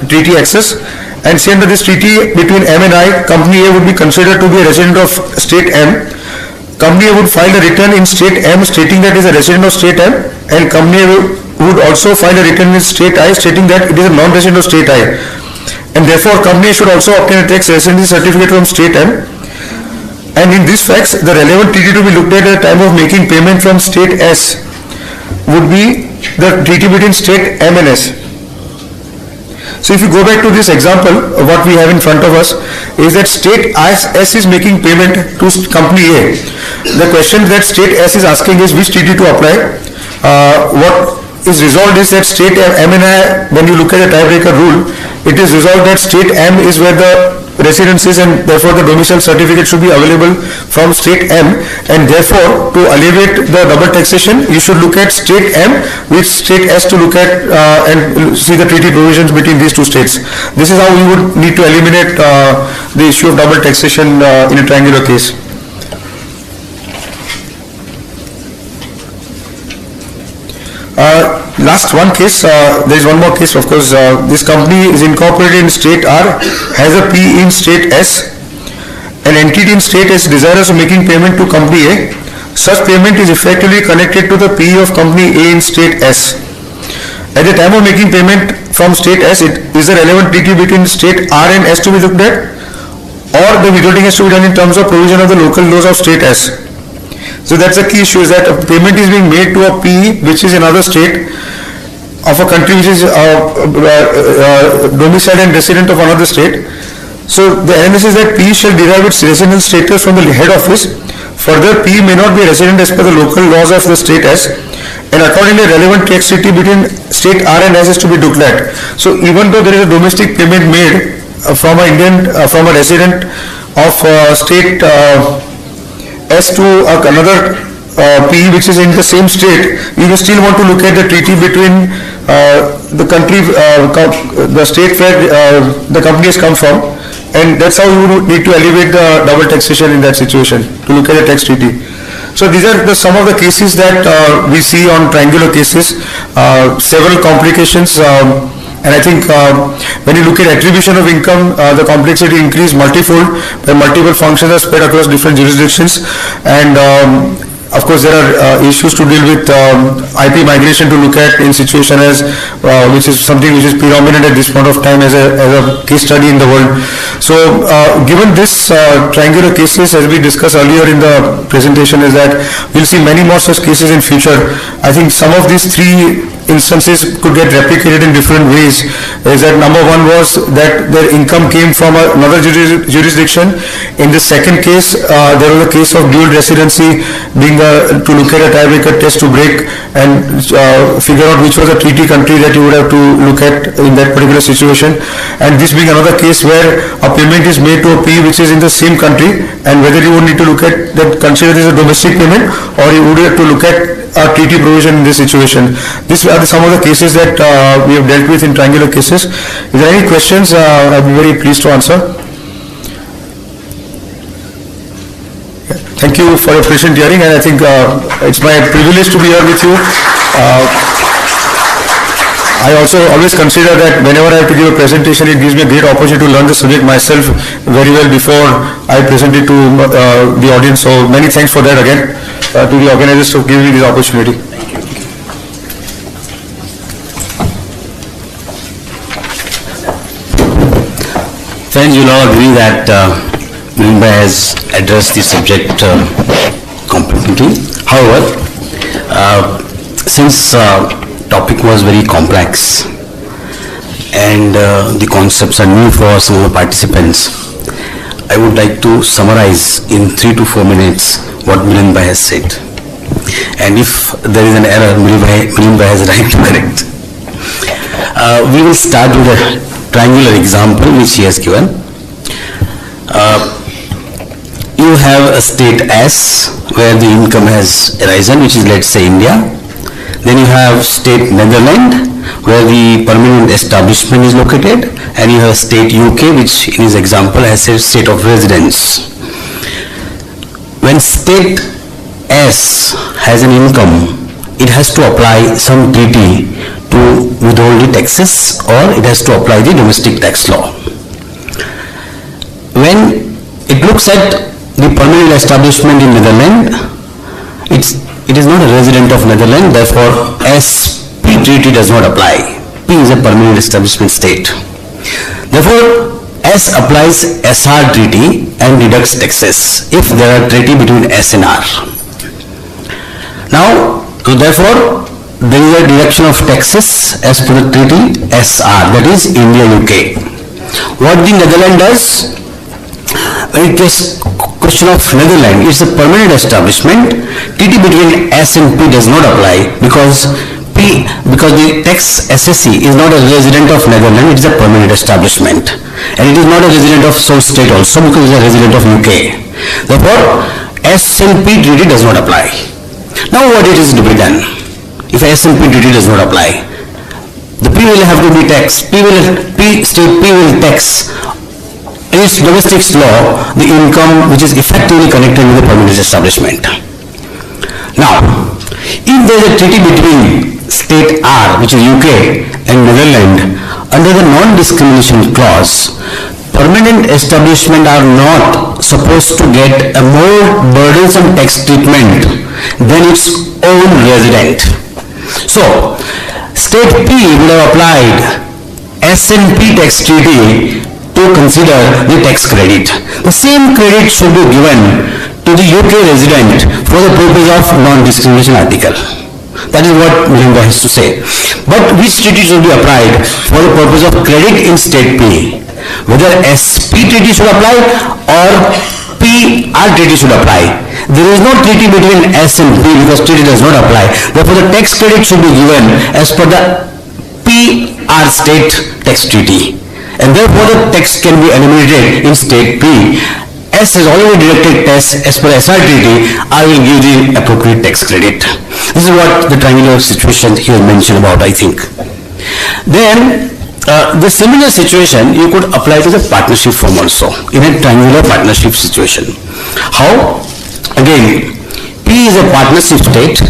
treaty access. And say under this treaty between M and I, company A would be considered to be a resident of state M. Company A would file a return in state M stating that it is a resident of state M, and company A would also file a return in state I stating that it is a non-resident of state I. And therefore, company should also obtain a tax residency certificate from state M. And in these facts, the relevant treaty to be looked at the time of making payment from state S would be the treaty between state M and S. So if you go back to this example, what we have in front of us is that state S is making payment to company A. The question that state S is asking is which treaty to apply. What is resolved is that state M and I, when you look at the tiebreaker rule, it is resolved that state M is where the residence is, and therefore the domicile certificate should be available from state M, and therefore to alleviate the double taxation you should look at state M with state S to look at and see the treaty provisions between these two states. This is how we would need to eliminate the issue of double taxation in a triangular case. Last one case, there is one more case, of course. This company is incorporated in state R, has a P in state S. An entity in state S desirous of making payment to company A. Such payment is effectively connected to the P of company A in state S. At the time of making payment from state S, it is the relevant treaty between state R and S to be looked at, or the withholding has to be done in terms of provision of the local laws of state S. So that's the key issue, is that a payment is being made to a P which is another state of a country which is domiciled and resident of another state. So the analysis that P shall derive its residence status from the head office. Further, P may not be resident as per the local laws of the state S, and accordingly relevant tax treaty between state R and S is to be looked at. So even though there is a domestic payment made from a resident of state S to another P which is in the same state, you will still want to look at the treaty between the country, the state where the company has come from, and that's how you would need to alleviate the double taxation in that situation, to look at the tax treaty. So these are some of the cases that we see on triangular cases. Several complications And I think when you look at attribution of income, the complexity increased multifold where multiple functions are spread across different jurisdictions. And of course, there are issues to deal with IP migration to look at in situation as which is something which is predominant at this point of time as a case study in the world. So, given this triangular cases, as we discussed earlier in the presentation, is that we'll see many more such cases in future. I think some of these three instances could get replicated in different ways. Is that number one was that their income came from another jurisdiction. In the second case, there was a case of dual residency being to look at a tiebreaker test to break and figure out which was a treaty country that you would have to look at in that particular situation. And this being another case where a payment is made to a P which is in the same country, and whether you would need to look at that, consider this a domestic payment, or you would have to look at a treaty provision in this situation. These are some of the cases that we have dealt with in triangular cases. If there are any questions, I'll be very pleased to answer. Thank you for your patient hearing, and I think it's my privilege to be here with you. I also always consider that whenever I have to give a presentation, it gives me a great opportunity to learn the subject myself very well before I present it to the audience. So many thanks for that again to the organizers for giving me this opportunity. Thank you. Friends, you'll all agree that Milinda has addressed the subject competently. However, since topic was very complex and the concepts are new for some of the participants, I would like to summarize in 3 to 4 minutes what Milinda has said. And if there is an error, Milinda has a right to correct. We will start with a triangular example which she has given. You have a state S where the income has arisen, which is, let's say, India. Then you have state Netherlands where the permanent establishment is located, and you have state UK, which in his example has said state of residence. When state S has an income, it has to apply some treaty to withhold the taxes, or it has to apply the domestic tax law. When it looks at the permanent establishment in Netherlands, it is not a resident of Netherlands, therefore SP treaty does not apply. P is a permanent establishment state. Therefore, S applies SR treaty and deducts taxes if there are treaty between S and R. Now, so therefore, there is a deduction of taxes as per the treaty SR, that is India-UK. What the Netherlands does, when it is question of Netherlands, it's a permanent establishment, treaty between S and P does not apply because the tax SSE is not a resident of Netherlands, it is a permanent establishment. And it is not a resident of South State also because it is a resident of UK. Therefore, S and P treaty does not apply. Now what it is to be done? If S and P treaty does not apply, the P will have to be taxed. State P will tax in its domestic law the income which is effectively connected with the permanent establishment. Now, if there is a treaty between state R, which is UK, and Netherlands, under the non-discrimination clause, permanent establishment are not supposed to get a more burdensome tax treatment than its own resident. So, state P would have applied S&P tax treaty to consider the tax credit. The same credit should be given to the UK resident for the purpose of non-discrimination article. That is what Milinda has to say. But which treaty should be applied for the purpose of credit in state P? Whether SP treaty should apply or PR treaty should apply. There is no treaty between S and P because treaty does not apply. Therefore, the tax credit should be given as per the PR state tax treaty. And therefore, the tax can be eliminated in state P. S has already deducted tax as per SR treaty, I will give the appropriate tax credit. This is what the triangular situation here mentioned about, I think. Then, the similar situation you could apply to the partnership form also, in a triangular partnership situation. How? Again, P is a partnership state,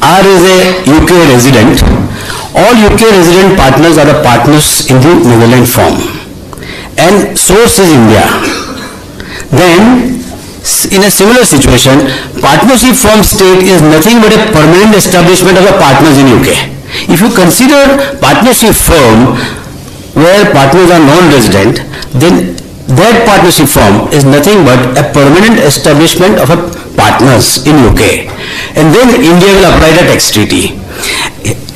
R is a UK resident. all UK resident partners are the partners in the Netherlands firm and source is India, then in a similar situation, partnership firm state is nothing but a permanent establishment of the partners in UK. If you consider partnership firm where partners are non-resident, then that partnership firm is nothing but a permanent establishment of a partners in UK. And then India will apply the tax treaty.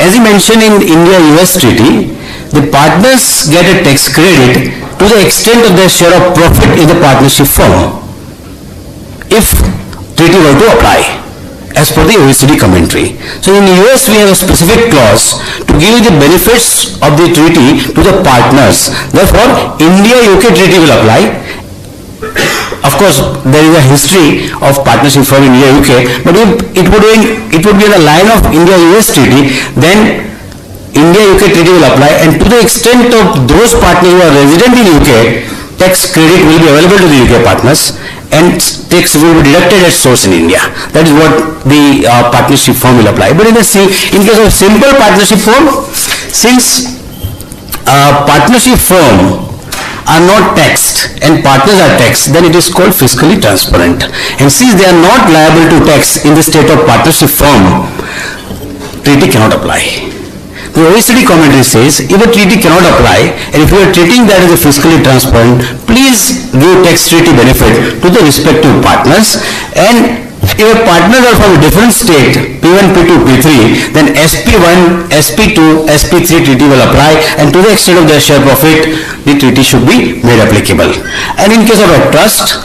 As you mentioned in India-US treaty, the partners get a tax credit to the extent of their share of profit in the partnership firm, if treaty were to apply, as per the OECD commentary. So in the US we have a specific clause to give the benefits of the treaty to the partners. Therefore, India-UK treaty will apply. Of course, there is a history of partnership for India-UK, but if it would be in the line of India-US treaty, then India-UK treaty will apply, and to the extent of those partners who are resident in UK, tax credit will be available to the UK partners, and tax will be deducted at source in India. That is what the partnership firm will apply. But in case of simple partnership firm, since partnership firm are not taxed and partners are taxed, then it is called fiscally transparent. And since they are not liable to tax in the state of partnership firm, treaty cannot apply. The OECD commentary says, if a treaty cannot apply, and if you are treating that as a fiscally transparent, please give tax treaty benefit to the respective partners. And if a partners are from a different state, P1, P2, P3, then SP1, SP2, SP3 treaty will apply, and to the extent of their share profit, the treaty should be made applicable. And in case of a trust,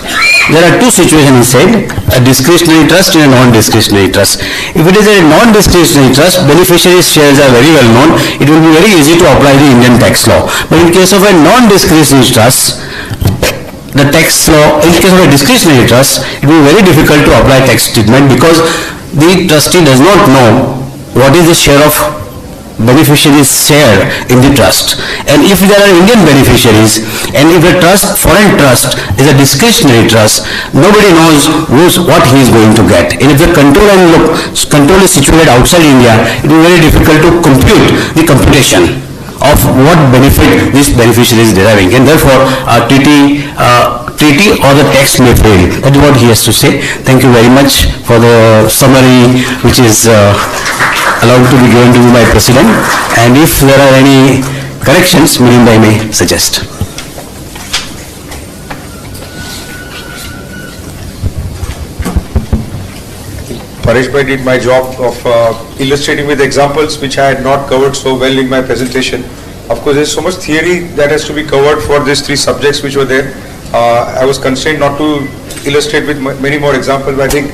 there are two situations said, a discretionary trust and a non-discretionary trust. If it is a non-discretionary trust, beneficiaries' shares are very well known. It will be very easy to apply the Indian tax law. But in case of a non-discretionary trust, the tax law, in case of a discretionary trust, it will be very difficult to apply tax treatment because the trustee does not know what is the share of beneficiaries' share in the trust. And if there are Indian beneficiaries, and if a trust, foreign trust is a discretionary trust, nobody knows what he is going to get. And if the control is situated outside India, it will be very difficult to compute the computation of what benefit these beneficiaries deriving, and therefore treaty or the tax may fail. That is what he has to say. Thank you very much for the summary which is allowed to be given to me by President, and if there are any corrections, Milind bhai may suggest. Paresh bhai did my job of illustrating with examples which I had not covered so well in my presentation. Of course, there is so much theory that has to be covered for these three subjects which were there. I was constrained not to illustrate with many more examples, but I think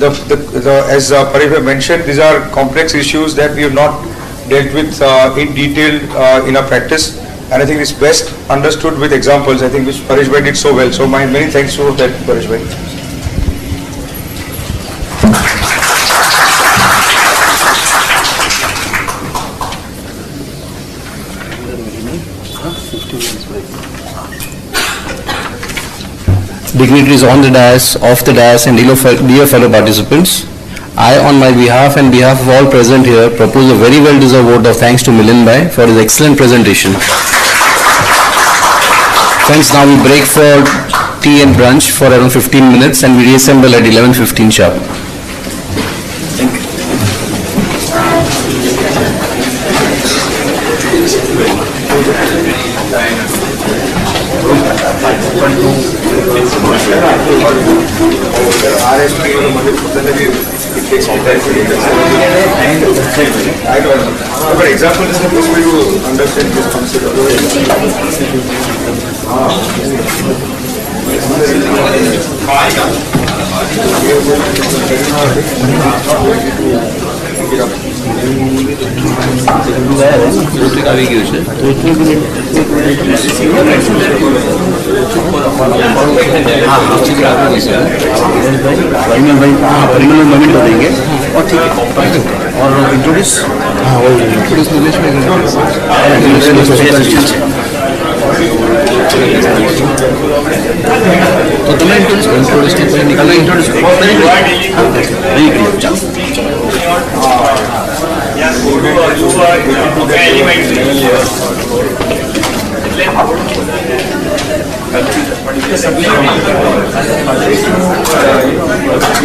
as Paresh bhai mentioned, these are complex issues that we have not dealt with in detail in our practice, and I think it's best understood with examples, I think, which Paresh bhai did so well. So my many thanks for that, Paresh bhai. Dignitaries on the dais, off the dais, and dear fellow participants, I, on my behalf and behalf of all present here, propose a very well-deserved vote of thanks to Milind bhai for his excellent presentation. Friends, now we break for tea and brunch for around 15 minutes, and we reassemble at 11:15 sharp. Thank you. For example, this is the way you understand this concept. और introduce Nilesh में तो तुम्हें introduce निकलना introduce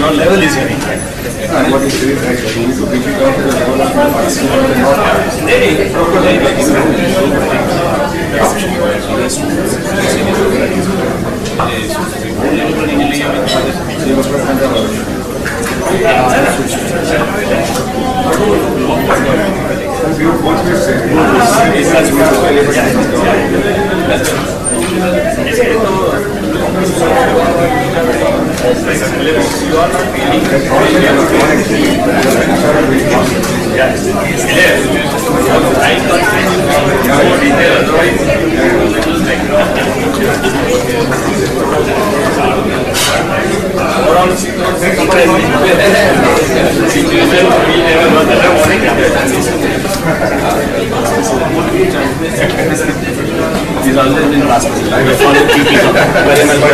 Your level is very high. And what is very high, you need to bring it down to the level of your participant and not these are always been last question. I will follow PP. Very much for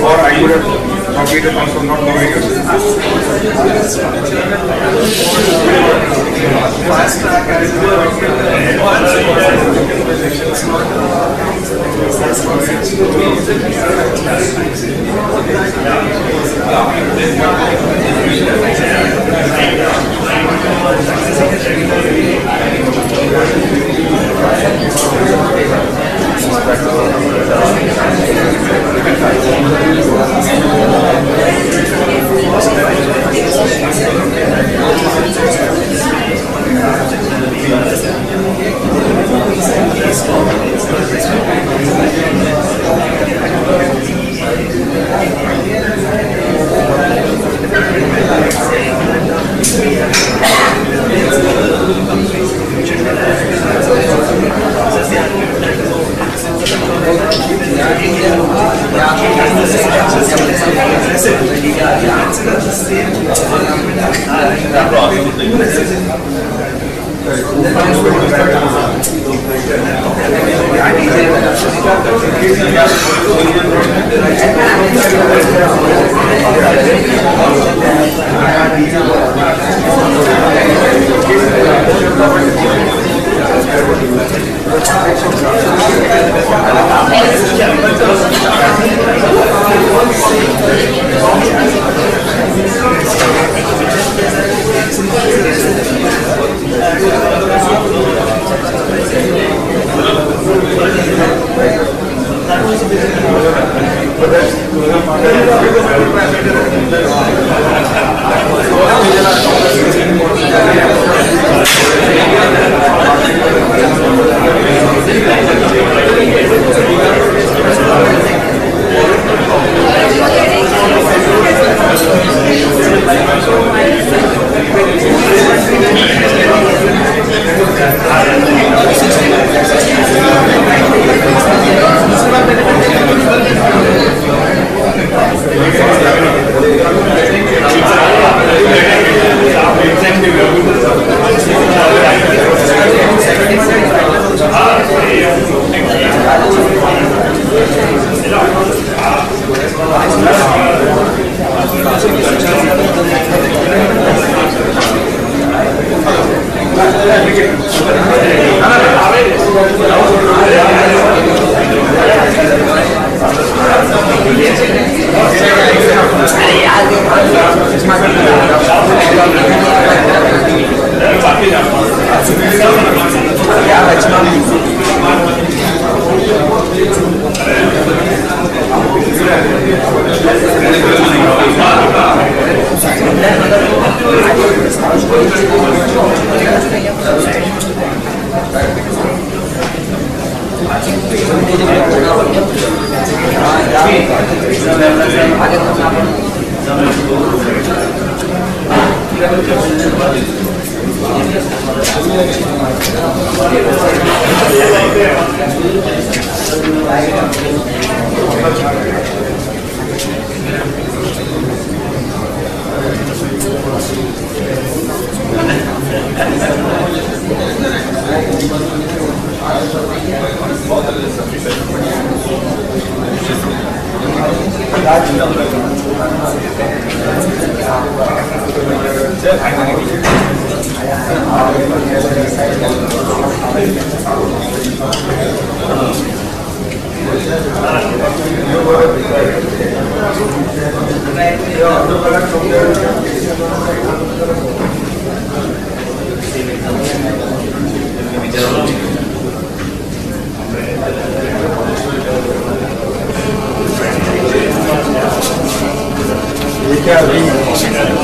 or I would have completed also not knowing it.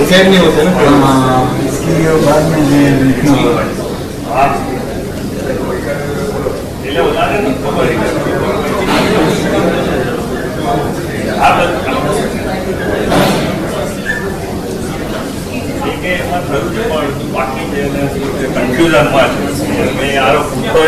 Decide नहीं होते ना इसके लिए बाद में confusion मैं यार photo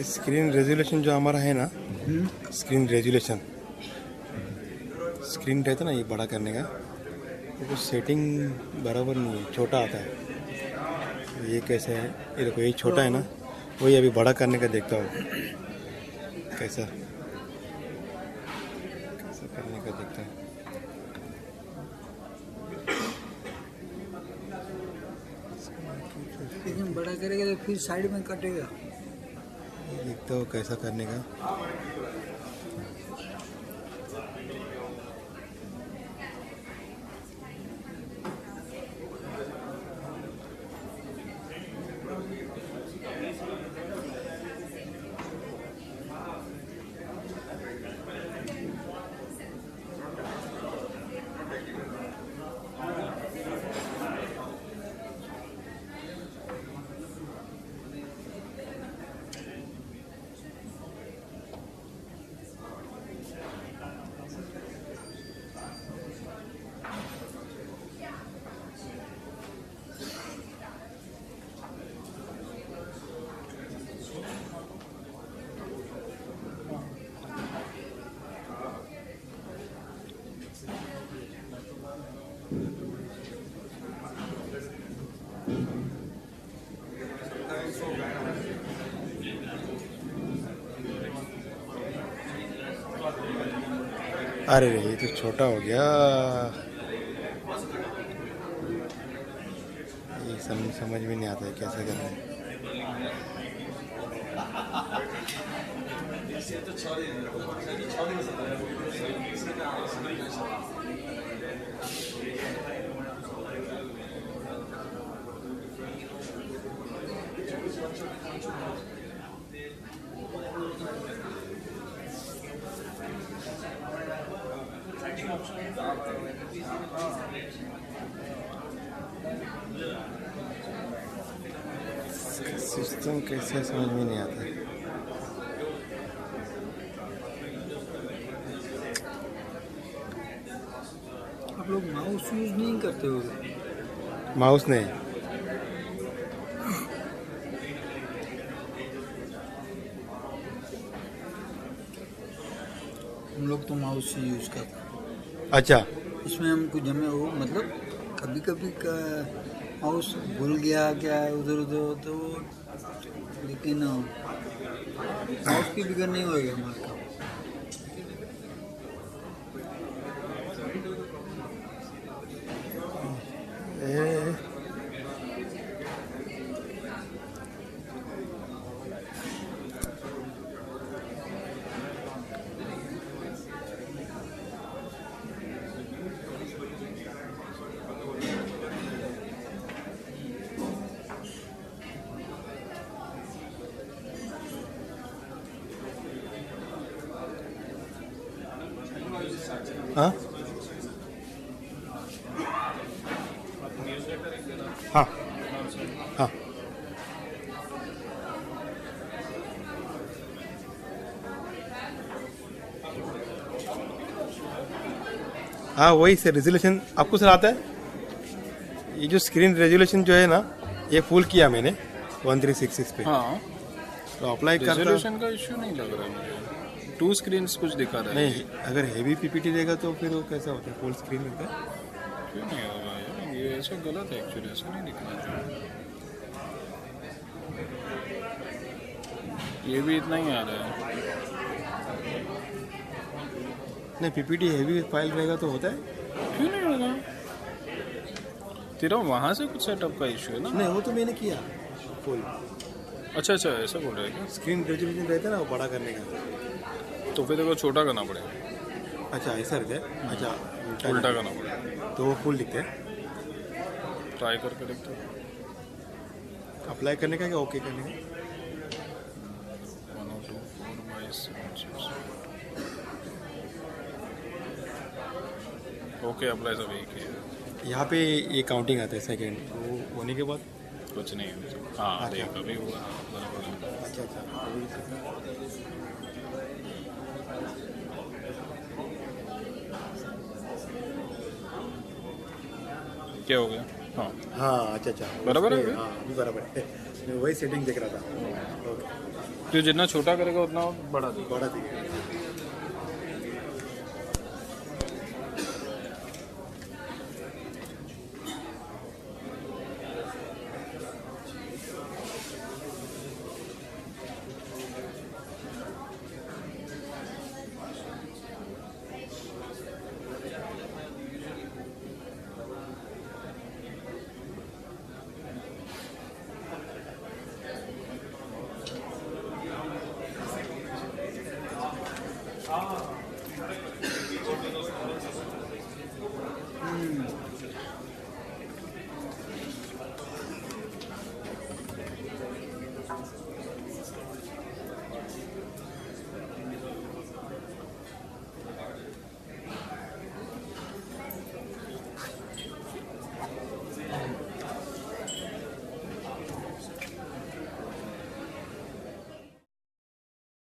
screen resolution जो हमारा है ना, स्क्रीन रेजोल्यूशन, स्क्रीन रहता है ना ये बड़ा करने का, वो सेटिंग बराबर नहीं है, छोटा आता है। ये कैसे है, ये देखो ये छोटा है ना, वही अभी बड़ा करने का देखता हूँ कैसा करने का देखता है। लेकिन बड़ा करेगा तो फिर साइड में कटेगा। देखते हो कैसा करने का। अरे रे, ये तो छोटा हो गया। ये समझ में नहीं आता है कैसे करना है। सिस्टम कैसे समझ में नहीं आता है। आप लोग माउस यूज नहीं करते हो? माउस नहीं। हम लोग तो माउस ही यूज करते हैं। अच्छा, इसमें हमको जमे हो मतलब कभी कभी का माउस भूल गया क्या उधर उधर तो, लेकिन माउस की बिगड़ नहीं होएगा हमारे काम। हाँ हाँ हाँ हाँ वही सर रेजोल्यूशन आपको सर आता है। ये जो स्क्रीन रेजोल्यूशन जो है ना, ये फुल किया मैंने 1366 पे। हाँ तो अप्लाई करता रेजोल्यूशन का इश्यू नहीं लग रहा है मुझे। 2 स्क्रीन्स कुछ दिखा रहा है। नहीं, अगर हेवी पीपीटी रहेगा तो फिर वो कैसा होता है, फुल स्क्रीन होता है। क्यों नहीं होगा यार, ये ऐसा गलत है एक्चुअली, ऐसा नहीं दिखना चाहिए। ये भी इतना ही आ रहा है। नहीं, पीपीटी हेवी फाइल रहेगा तो होता है। क्यों नहीं होगा? तेरा वहाँ से कुछ सेटअप का इशू है ना? नहीं, वो तो मैंने किया फुल। अच्छा अच्छा, ऐसा बोल रहा है क्या? स्क्रीन रेजोल्यूशन रहता है ना, वो बड़ा करने का, तो फिर देखो छोटा करना पड़ेगा। अच्छा ऐसा रहता है। अच्छा उल्टा करना पड़ेगा तो वो फुल दिखता है। ट्राई करके देखते हैं। अप्लाई करने का क्या ओके करने का? 1 2 4 5 6 ओके, अप्लाई सब एक ही है। यहाँ पे ये काउंटिंग आता है सेकेंड, वो होने के बाद कुछ नहीं है। हाँ देख अभी हुआ। अच्छा अच्छा, क्या हो गया? हाँ हाँ अच्छा अच्छा, बराबर है। हाँ अभी बराबर है। मैं वही सेटिंग देख रहा था। ओके, तो जितना छोटा करेगा उतना बड़ा देगा। बड़ा दिखेगा।